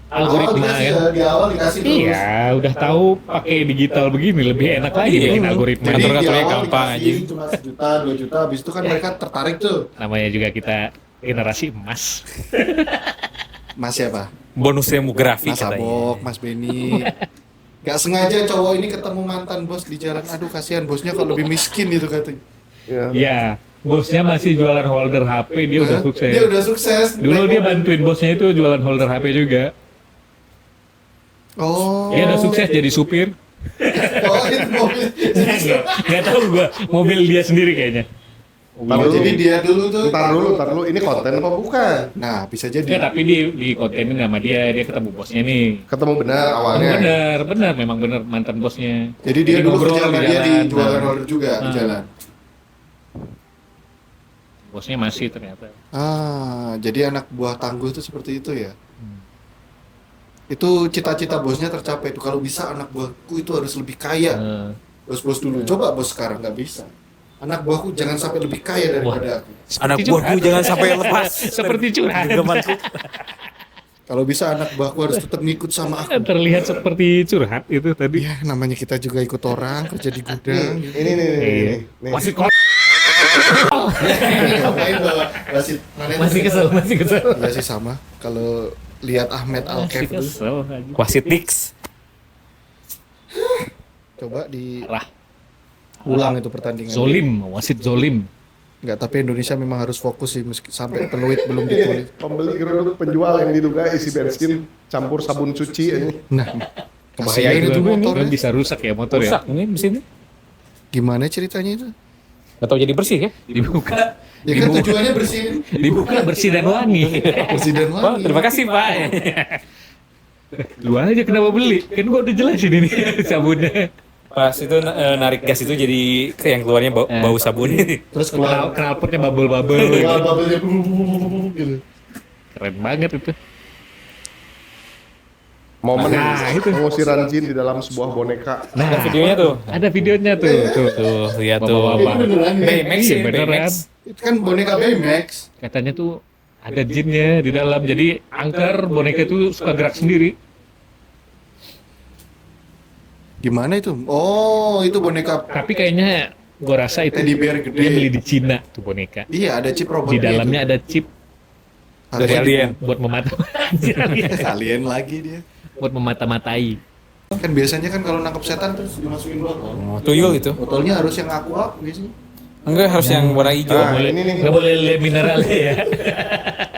Algoritma Awal dikasih kan. ya, di awal dikasih terus. Iya, udah tahu pakai digital begini lebih enak lagi Iya. bikin algoritma. Jadi di Ngatur-ngaturnya awal gampang dikasih aja. cuma 1 juta, 2 juta, habis itu kan mereka tertarik tuh. Namanya juga kita generasi emas. Mas siapa? Bonus demografi Mas katanya. Abok, Mas Beni. Gak sengaja cowok ini ketemu mantan bos di jalan. Aduh kasihan bosnya kok lebih miskin gitu katanya. Iya. Iya, bosnya masih jualan holder HP, dia udah Hah? sukses. Dia udah sukses. Dulu dia bantuin bosnya itu jualan holder HP juga. Oh. Dia udah sukses jadi supir. Oh, itu mobil. Gak tahu gua, mobil dia sendiri kayaknya. Oh, jadi dia dulu tuh. Ntar dulu, ini konten apa bukan? Nah, bisa Ya, jadi. tapi di kontenin sama dia ketemu bosnya nih. Ketemu benar awalnya. Bener, memang bener mantan bosnya. Jadi dia dulu ngobrol kerja sama dia di jalan. jualan Nah, holder juga di Nah. jalan. Bosnya masih ternyata. Ah, jadi anak buah tangguh itu seperti itu ya. Itu cita-cita bosnya tercapai tuh. Kalau bisa anak buahku itu harus lebih kaya. Eh, Bos-bos dulu. Coba bos sekarang nggak bisa. Anak buahku jangan sampai lebih kaya daripada aku. Anak seperti buahku curhat. jangan sampai lepas. Seperti curhat. Genggamanku. Kalau bisa anak buahku harus tetap ngikut sama aku. Terlihat seperti curhat itu tadi. Ya, namanya kita juga ikut orang kerja di gudang. Ini nih. Iya. nih. Wasit kok Ngapain bawa wasit? masih kesel. Iya sih sama. Kalau lihat Ahmed Masih Al-Kef tuh, kesel aja. Wasit Dix. coba di Lah, ulang itu pertandingan. zolim, wasit zolim. Enggak, tapi Indonesia memang harus fokus sih meski sampai peluit belum ditulis. Pembeli geruduk penjual yang diduga isi bensin campur sabun cuci ini. Nah, Kasihan itu motor. Kan bisa rusak ya motor ya. Rusak ini mesinnya. Gimana ceritanya itu? Gak tau jadi bersih ya? Dibuka, Ya kan tujuannya bersih. dibuka bersih dan wangi. Bersih dan Wah, wangi. terima kasih Pak. Lu aja kenapa beli? Kan gua udah jelasin ini sabunnya. Pas itu narik gas itu jadi yang keluarnya bau sabun. Terus keluar Knalpotnya bubble-bubble. keluar bubble-nya gitu. Keren banget itu. Momen Nah, itu. pengusiran jin di dalam sebuah boneka. Ada videonya tuh. Ada videonya tuh. Tuh, lihat tuh. Bapak-bapak. Beneran ya? Baymax Iya, ya, beneran. Baymax. Itu kan boneka Baymax. Katanya tuh ada jinnya di dalam. Jadi angker boneka itu suka gerak sendiri. Gimana itu? Oh, itu boneka. Tapi kayaknya gua rasa itu Teddy bear gede. dia beli di Cina tuh boneka. Iya, ada chip robotnya. Di dalamnya ada chip Dari alien. buat Alien lagi dia. buat memata-matai. Kan biasanya kan kalau nangkep setan terus dimasukin botol. Oh, tuyul itu. Botolnya harus yang aqua biasanya. Enggak, harus yang warna hijau. Nah, Boleh, ini nih. nggak boleh lihat mineralnya ya.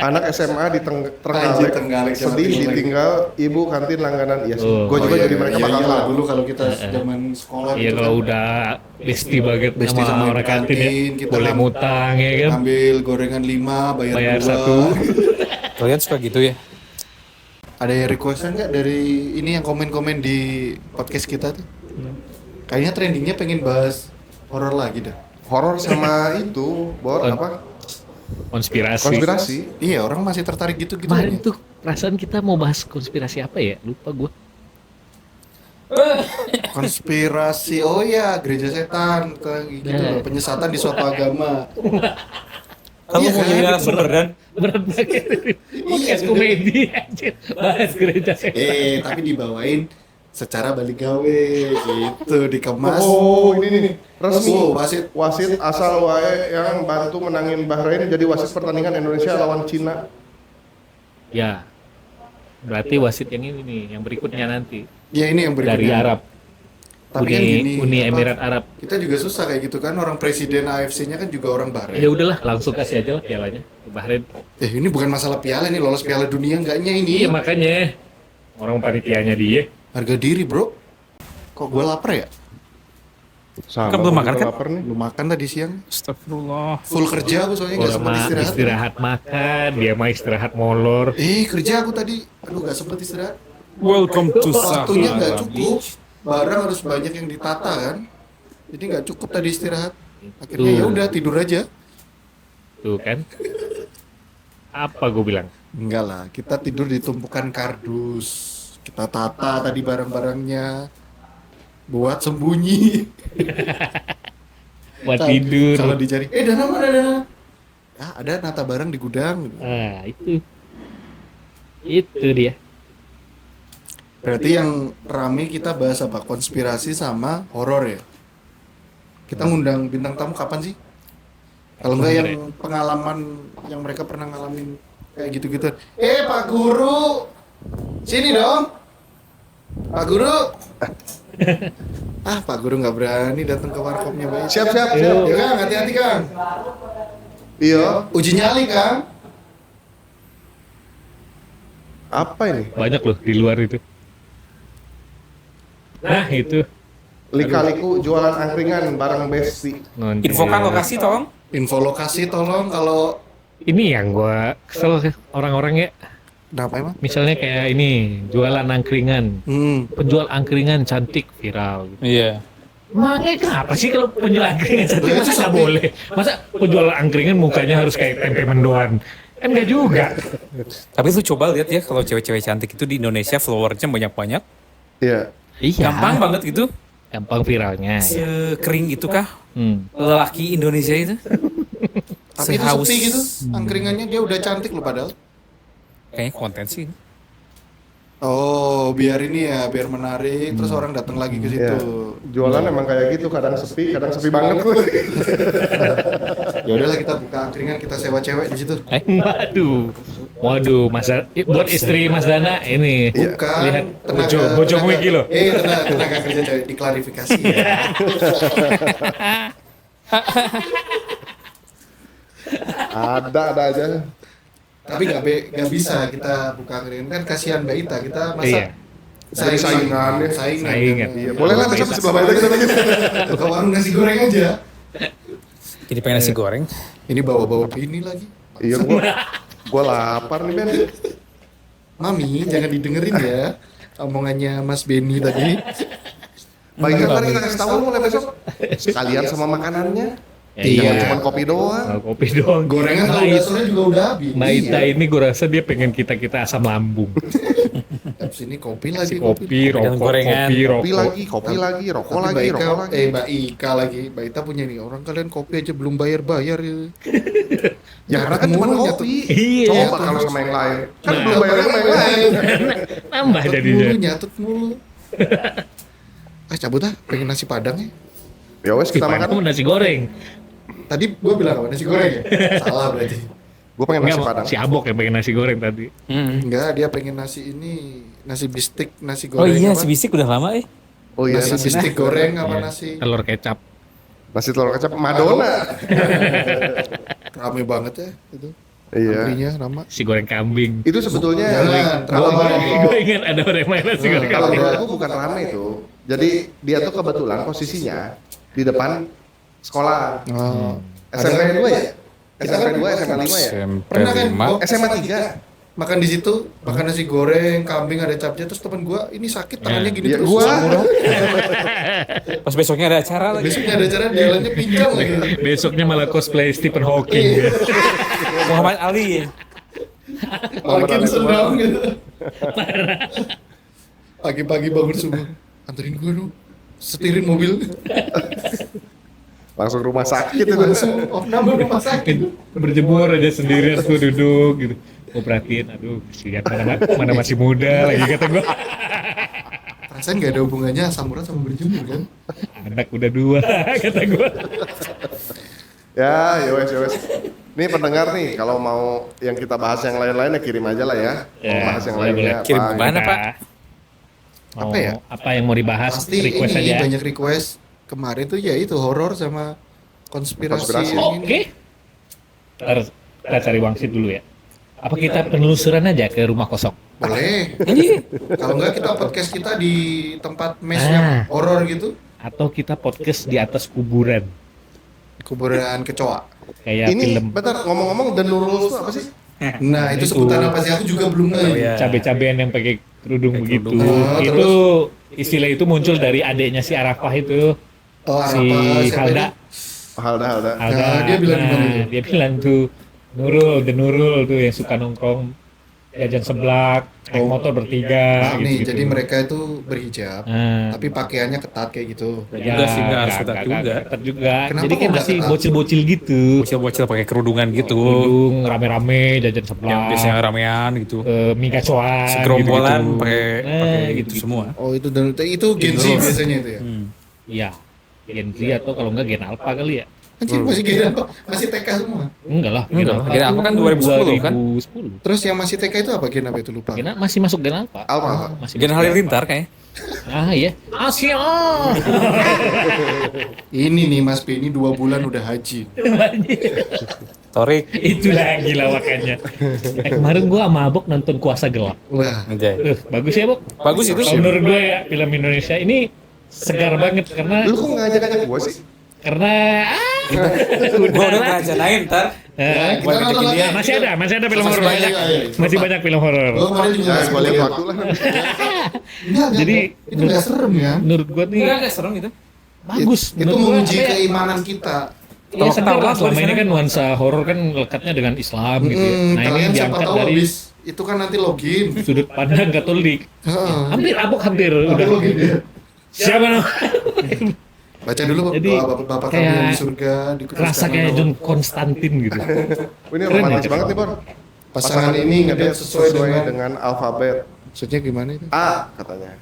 Anak SMA di Anjir, Trenggalek Trenggalek sama sedih Trenggalek. ditinggal ibu kantin langganan. Iya sih. Oh. Gue juga jadi mereka bakal iya, tahu. dulu kalau kita zaman sekolah Iya gitu kalau kan, udah bestie banget Bestie sama sama orang kantin ya. kita Boleh kan ngutang ya kan. ambil gorengan 5, bayar Bayar 2. 1. Kalian suka gitu ya? Ada yang requestan nggak dari ini yang komen-komen di podcast kita tuh? Kayaknya trendingnya pengen bahas horor lagi dah. Horor sama itu, apa? Konspirasi. Konspirasi. Iya, orang masih tertarik gitu-gitu. Kemarin aja. tuh perasaan kita mau bahas konspirasi apa ya? Lupa gua. Konspirasi, oh ya, gereja setan, kayak gitu Nah. loh, penyesatan di suatu agama. Kamu Iya mau kan? jadi narasumber dan Berat banget. Podcast komedi anjir. Bahas gereja setan. Tapi dibawain secara balik gawe gitu, dikemas. Oh, ini nih resmi. Oh, wasit. Wasit asal wae yang bantu menangin Bahrain jadi wasit pertandingan Indonesia lawan Cina. Ya. Berarti wasit yang ini nih, yang berikutnya nanti Ya ini yang berikutnya. dari Arab. Tapi kan gini, Uni apa, Emirat Arab. Kita juga susah kayak gitu kan, orang presiden AFC-nya kan juga orang Bahrain. Ya udahlah, langsung kasih aja lah pialanya ke Bahrain. Ini bukan masalah piala nih, lolos piala dunia enggaknya ini. Iya makanya orang panitianya dia. Harga diri, bro. Kok gue lapar ya? Sama, Kan belum gua makan juga kan? lapar nih. Lu makan tadi siang. Astagfirullah. Full kerja aku soalnya nggak Orang sempat mah istirahat. istirahat makan, dia mah istirahat molor. Kerja aku tadi. Aduh, nggak sempat istirahat. Welcome to Waktunya nggak Sahara cukup. Beach. Barang harus banyak yang ditata kan. Jadi nggak cukup tadi istirahat. Akhirnya Tuh. ya udah tidur aja. Tuh kan. Apa gue bilang? Enggak lah, kita tidur di tumpukan kardus. Kita tata tadi barang-barangnya. Buat sembunyi. Buat Kalau tidur. dicari, Dana mana Dana? Ya, ada nata barang di gudang. Ah, itu. Itu dia. Berarti yang rame kita bahas apa? Konspirasi sama horor ya? Kita ngundang bintang tamu kapan sih? Kalau enggak yang pengalaman yang mereka pernah ngalamin kayak gitu-gitu. Pak Guru! Sini dong! Pak Guru! Pak Guru nggak berani datang ke warkopnya Baik. Siap. Ya Kang, hati-hati Kang. Iya. Uji nyali Kang. Apa ini? Banyak loh di luar itu. Nah, itu. Lika-liku jualan angkringan bareng Besti. Infokan lokasi tolong. Info lokasi tolong kalau Ini yang gua kesel orang-orang ya. kenapa emang? Misalnya kayak ini, jualan angkringan. Penjual angkringan cantik viral gitu. Iya. Makanya kenapa sih kalau penjual angkringan cantik masa nggak boleh? Masa penjual angkringan mukanya harus kayak tempe mendoan? Kan nggak juga. Tapi lu coba lihat ya kalau cewek-cewek cantik itu di Indonesia followersnya banyak-banyak. Iya. Iya. Gampang banget gitu. Gampang viralnya. Sekering itu kah Hmm. lelaki Indonesia itu? Tapi itu Sehaus. sepi gitu, angkringannya dia udah cantik loh padahal. Kayaknya konten sih. Oh, biar ini ya, biar menarik, terus orang datang lagi ke situ. Iya. Jualan emang kayak gitu, kadang sepi banget. Ya udahlah kita buka angkringan, kita sewa cewek di situ. Waduh, masa buat istri Mas Dana ini. Bukan Lihat bojomu iki lho. tenaga kerja cewek diklarifikasi ya. Ada aja. Tapi nggak bisa kita buka angkringan kan kasihan Mbak Ita, kita masa Iya. Jadi saingan ya. Saingan. Iya, boleh lah besok sebelah Baita kita lagi. Ke warung nasi goreng aja. Jadi pengen nasi goreng. Ini bawa-bawa ini lagi. Iya, gua lapar nih Ben. Mami, jangan didengerin ya omongannya Mas Benny tadi. Baiknya mari kita kasih tahu mulai besok. Sekalian sama makanannya. Iya. Jangan cuma kopi doang. Kopi doang. Gorengan kalau udah sore juga udah habis. Mbak Ita ini gue rasa dia pengen kita asam lambung. Abis ini kopi lagi. Kopi, rokok, gorengan. Kopi lagi, rokok Tapi lagi, Mbak Ika, rokok lagi. Mbak Ika lagi. Mbak Ita punya nih, orang kalian kopi aja belum bayar-bayar ya. Ya karena kan cuma Mulu, kopi. Iya. Coba kalau sama yang lain. Kan Nah, belum bayar sama yang lain. Nambah jadinya. Nyatut mulu. Cabut ah, pengen nasi padang ya. Ya wes kita Kamu makan. nasi goreng. Tadi gua bilang apa, nasi goreng ya? Salah berarti. Gue pengen nasi Enggak, padang. si Abok yang pengen nasi goreng tadi. Enggak, dia pengen nasi ini, nasi bistik, nasi Oh goreng iya, apa? si bisik udah lama Oh iya, Nasi bistik goreng apa Iya. nasi? Telur kecap. nasi telur kecap Madonna. Rame banget ya itu. Iya. Antrinya nama. Si goreng kambing. Itu sebetulnya Jangan, terlalu banyak. Gue ingat ada orang yang main nasi goreng kalau kambing. menurut aku bukan rame itu. Jadi dia tuh kebetulan posisinya di depan sekolah. Oh. SMP 2 ya? SMP 2, SMP 5 ya? Pernah kan gua SMA 3. makan di situ, makan nasi goreng, kambing ada capnya, terus temen gua ini sakit tangannya gini Ya terus. gua. Pas besoknya ada acara lagi. Besoknya ada acara jalannya pincang lagi. Besoknya malah cosplay Stephen Hawking. Iya. Muhammad Ali. Makin senang gitu. Pagi-pagi bangun subuh, anterin gua dong, setirin mobil. Langsung rumah sakit itu. Langsung nambah rumah sakit. Berjemur aja sendirian tuh duduk gitu. Gue perhatiin, aduh kesian mana masih muda lagi kata gue. Perasaan gak ada hubungannya asam urat sama berjemur kan? Anak udah 2 kata gue. Ya wes. Nih pendengar nih, kalau mau yang kita bahas yang lain-lain ya kirim aja lah ya. Mau Ya, bahas yang boleh, lainnya boleh. Kirim apa. ke mana, Pak? Mau, Apa ya? Apa yang mau dibahas? Pasti Request ini aja. banyak request. Kemarin tuh ya itu horor sama konspirasi. Konspirasi. yang Oke. ini. Ntar kita cari wangsit dulu ya. Apa kita penelusuran aja ke rumah kosong? Boleh. Iya. Kalau enggak kita podcast kita di tempat mes Ah. yang horor gitu. Atau kita podcast di atas kuburan? Kuburan kecoa. Kayak Ini film bentar ngomong-ngomong The Nurul itu apa sih? Nah, itu sebutan apa sih? Aku juga belum Oh, ngerti. iya. cabe-cabean yang pakai kerudung Pakai begitu. kerudung. Oh, Itu istilah itu muncul dari adiknya si Arafah itu. Oh, Si apa? Siapa Halda. itu? Halda. Alda. dia bilang gimana itu? Dia bilang tuh The Nurul tuh yang suka nongkrong jajan seblak, naik Oh. motor bertiga Nah, nih, gitu. jadi mereka itu berhijab, Nah, tapi pakaiannya ketat kayak gitu. ya, Enggak sih, enggak harus ketat juga. ketat juga. Kenapa Jadi kok kayak nggak masih ketat? bocil-bocil gitu. Bocil-bocil pakai kerudungan gitu. Kerudung rame-rame jajan Yang seblak. biasanya ramean gitu. Mie kacoan Segerombolan gitu-gitu. pakai Nah, gitu semua. Oh, itu itu Gen Z Terus. biasanya itu ya. Iya. Gen Z atau kalau enggak Gen Alpha kali ya? Anjir masih Gen apa? Masih TK semua. Enggak lah. Enggak lah. Gen Alpha kan 2010 kan? 2010. Terus yang masih TK itu apa Gen apa itu lupa? Gen masih masuk Gen Alpha. Alpha. Masih Gen masuk Halilintar kayaknya. Ah iya. Asia. Ini nih Mas B ini 2 bulan udah haji. Torik. Itu lagi lawakannya. Kemarin gua sama Abok nonton Kuasa Gelap. Wah, Anjay. Bagus ya, Bok? Bagus itu. Kalau menurut gue ya film Indonesia ini segar banget Lu kok ngajak-ngajak gua sih? karena Gua udah ngerancanain ntar. Ya, kita nonton lagi. masih ada film Masih horor. banyak, ayo. Masih banyak film horor. Gua kemarin juga Ya, gua lihat waktu lah. Enggak, Jadi, itu nggak serem ya. Menurut gua nih Enggak serem gitu. bagus. Itu Menurut gua, menguji apa ya, keimanan kita. Iya, sebenarnya Ketawa-ketawa selama ini tulisannya. kan nuansa horor kan lekatnya dengan Islam gitu ya. Nah ini Kalian siapa diangkat tahu dari habis itu kan nanti login. sudut pandang Katolik. Heeh. Hampir udah. Nanti login ya. Siapa nama? Baca dulu Jadi, doa Bapak kami kayak yang di surga dikuduskan Rasa kayak nama- John Konstantin gitu. Ini Keren romantis ya? banget nih, Bor. Pasangan ini ngedet sesuai dengan alfabet. maksudnya gimana itu? A katanya.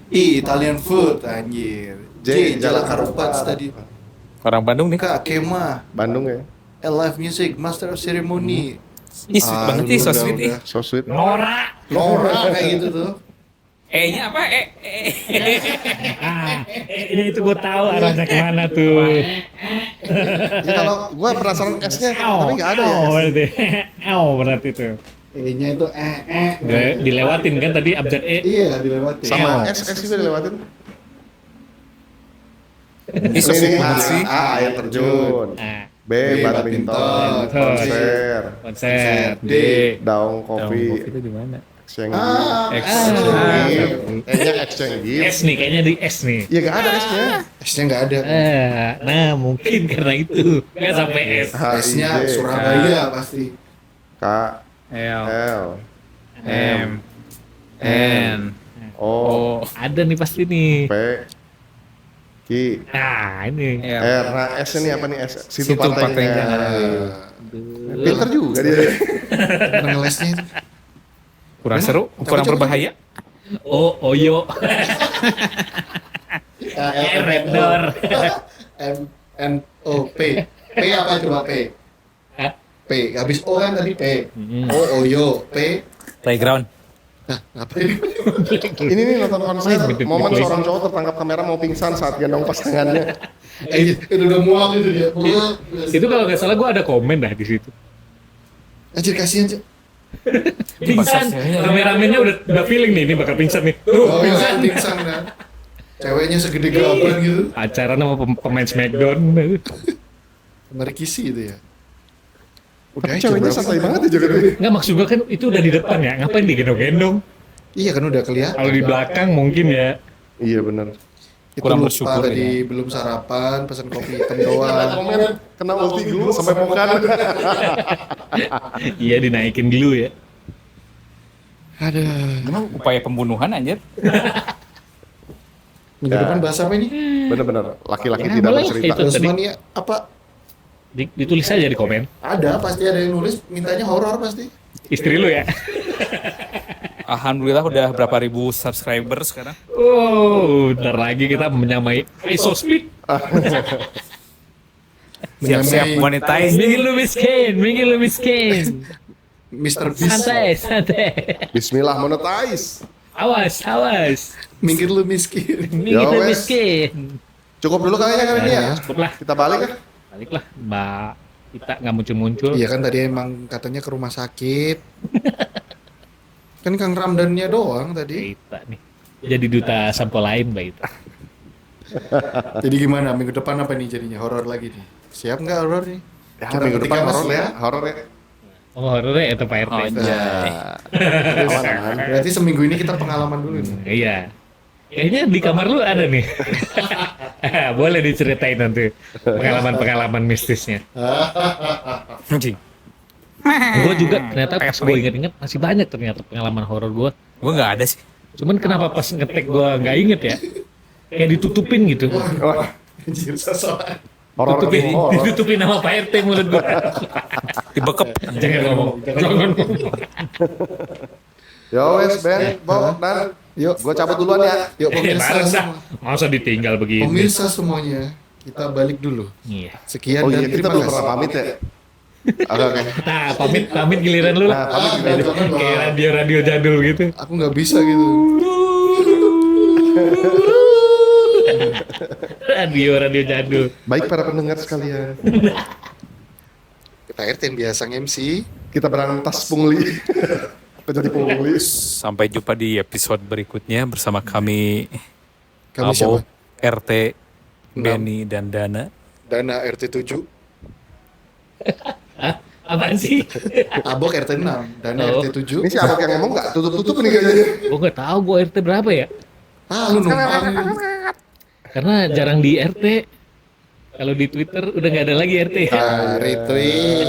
Italian food anjir. J Jalan Karupat tadi. Orang Bandung nih. K Kema Bandung ya. Live music Master of Ceremony. Ih, sweet banget nih, so sweet ih. So sweet. Nora. Nora kayak gitu tuh. E-nya apa? Ini itu gue tahu arahnya kemana tuh. Ya kalau gua penasaran S-nya tapi nggak ada ya. Berarti. Berarti tuh. E-nya itu Nggak dilewatin kan tadi abjad E. Iya, dilewati. Sama Iya. S juga dilewatin. Ini so Ini banget sih. A, air terjun. Nah, B, badminton. Konser. konser. D. Daung kopi. Itu di mana? Exchange. Ah. E-nya exchange gift. S nih, kayaknya di S nih. Iya gak ada S-nya. S-nya nggak ada. Nah mungkin karena itu nggak sampai S. S-nya H, I, J, Surabaya pasti. K, L L, M N O, Ada nih pasti nih. P, Q, Nah ini. L. R. Nah S-nya nih apa nih S? Situ Situ partainya. partainya. Pinter juga dia. Pernah ngelesnya itu. Kurang seru, kurang coba. berbahaya. Oyo. Red door. M N O P. P apa coba P? Hah? P. Habis O kan tadi P. Mm-mm. O Oyo P. Playground. Ngapain? Ini nih nonton konser, momen seorang cowok tertangkap kamera mau pingsan saat gendong pasangannya. Itu udah muak itu dia. Itu kalau nggak salah gue ada komen dah di situ. Anjir kasihan Cok. Pingsan. Kameramennya udah feeling nih, ini bakal pingsan nih. Oh iya, pingsan kan. Ceweknya segede gaban gitu. Pacaran sama pemain Smackdown. Mari kisi itu ya. Udah Tapi ceweknya santai banget ya jogetnya. Nggak, maksud gue kan itu udah di depan ya. Ngapain digendong-gendong? Iya kan udah kelihatan. Kalau di belakang mungkin ya. Iya benar. Itu kurang lupa bersyukur tadi belum sarapan, pesan kopi hitam doang. Komen kena ulti dulu sampai pokan. Iya dinaikin dulu ya. Aduh. Emang upaya pembunuhan anjir. Minggu Ya. depan bahas apa ini? Bener-bener laki-laki Ya, tidak boleh. bercerita. Itu tadi. Tasmania apa? Ditulis aja di komen. Ada pasti ada yang nulis mintanya horor pasti. Istri lu ya. Alhamdulillah udah berapa ribu subscriber sekarang. Oh, ntar lagi kita menyamai ISO speed. Siap-siap Menyamai monetize. Minggir lu miskin. Mr. Beast. Santai. Bismillah monetize. Awas. Minggir lu miskin. Minggir lu wes. miskin. Cukup dulu kayaknya kali ini ya. Cukup lah. Kita balik ya. Baliklah, Mbak. Kita nggak muncul-muncul. Iya kan tadi emang katanya ke rumah sakit. Kan Kang Ramdannya doang tadi. Kita nih. Jadi duta sampel lain, Mbak Ita. Jadi gimana minggu depan apa nih jadinya horor lagi nih? Siap nggak horor nih? Ya, Kita minggu bertiga depan masih horor ya. Horor ya. Oh, horornya itu Pak RT. Aman-aman. Berarti seminggu ini kita pengalaman dulu nih. Iya. Kayaknya di kamar lu ada nih. Boleh diceritain nanti pengalaman-pengalaman mistisnya. Anjing. Gue juga ternyata pas gue inget-inget masih banyak ternyata pengalaman horor gue. Gue nggak ada sih. Cuman kenapa pas ngetek gue nggak inget ya? Kayak ditutupin gitu. Wah, Anjir sosokan. horor Ditutupin, horor. ditutupin sama Pak RT mulut gue. Dibekep. Jangan ngomong. Jangan ngomong. Yo wes Ben, Bo, dan Yuk, gue cabut duluan ya. Yuk pemirsa Bareng dah. semua. Masa ditinggal begini? Pemirsa semuanya, kita balik dulu. Iya. Sekian Oh dan iya, kita terima belum kasih. pernah pamit ya. Oke. Nah, pamit giliran lu lah. Nah, pamit giliran lu. Jangan, Kayak Bang. radio jadul gitu. Aku nggak bisa gitu. Radio jadul. Baik para pendengar sekalian, Kita RT yang biasa MC. kita berantas pungli. Kita jadi pungli. Sampai jumpa di episode berikutnya bersama kami Kami Abo, siapa? RT, Benny, dan Dana. Dana RT 7. Hah? Apaan sih? Abok RT 6, Dana Oh. RT 7. Ini si Abok yang ngomong nggak tutup-tutup nih kayaknya. Gue nggak tahu gue RT berapa ya. Ah, lu numpang. Karena jarang di RT. Kalau di Twitter udah nggak ada lagi RT. Ah, retweet.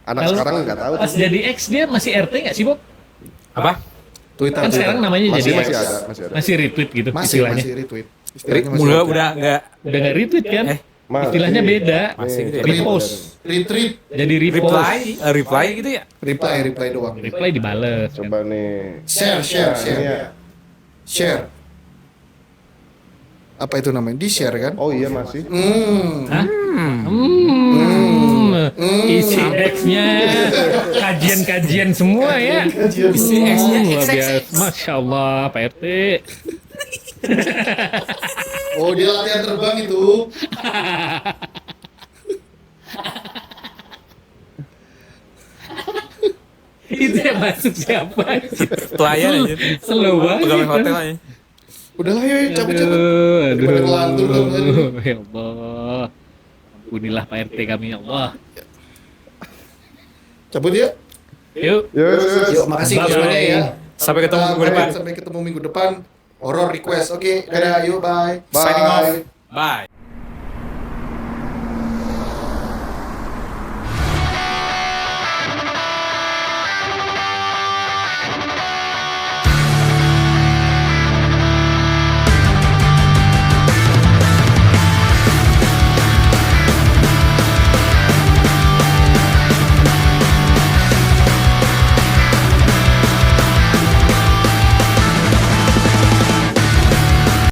Anak Kalau sekarang nggak tahu. Pas jadi X dia masih RT nggak sih, Bob? Apa? Twitter. Kan sekarang namanya Masih jadi masih X. ada, masih ada. Masih retweet gitu Masih istilahnya. retweet. Istilahnya masih Udah ada. nggak Udah nggak retweet kan? Masih. Istilahnya beda. Masih gitu ya? Repost. Retweet. Jadi repost. reply gitu ya? Reply doang. Reply dibales. Coba nih. Share. Ini ya. Share. Apa itu namanya? Di share kan? Oh iya masih. Hah? Isi X-nya kajian-kajian semua ya. Isi X-nya Luar XXX. biasa. Masya Allah, Pak RT. Oh, dia latihan terbang itu. Itu yang masuk siapa? Pelayan aja. Slow banget. Pegawai hotel aja. Udahlah ya, cabut-cabut. Aduh, Daripada ngelantur kan tadi. ya Allah. Ampunilah Pak RT kami, ya Allah. Cabut ya. Yuk. Yes. Yuk, makasih Bye. semuanya ya. Sampai ketemu minggu depan. Sampai ketemu minggu depan. Horror request. Oke, dadah, yuk, bye. Bye. Signing off. Bye.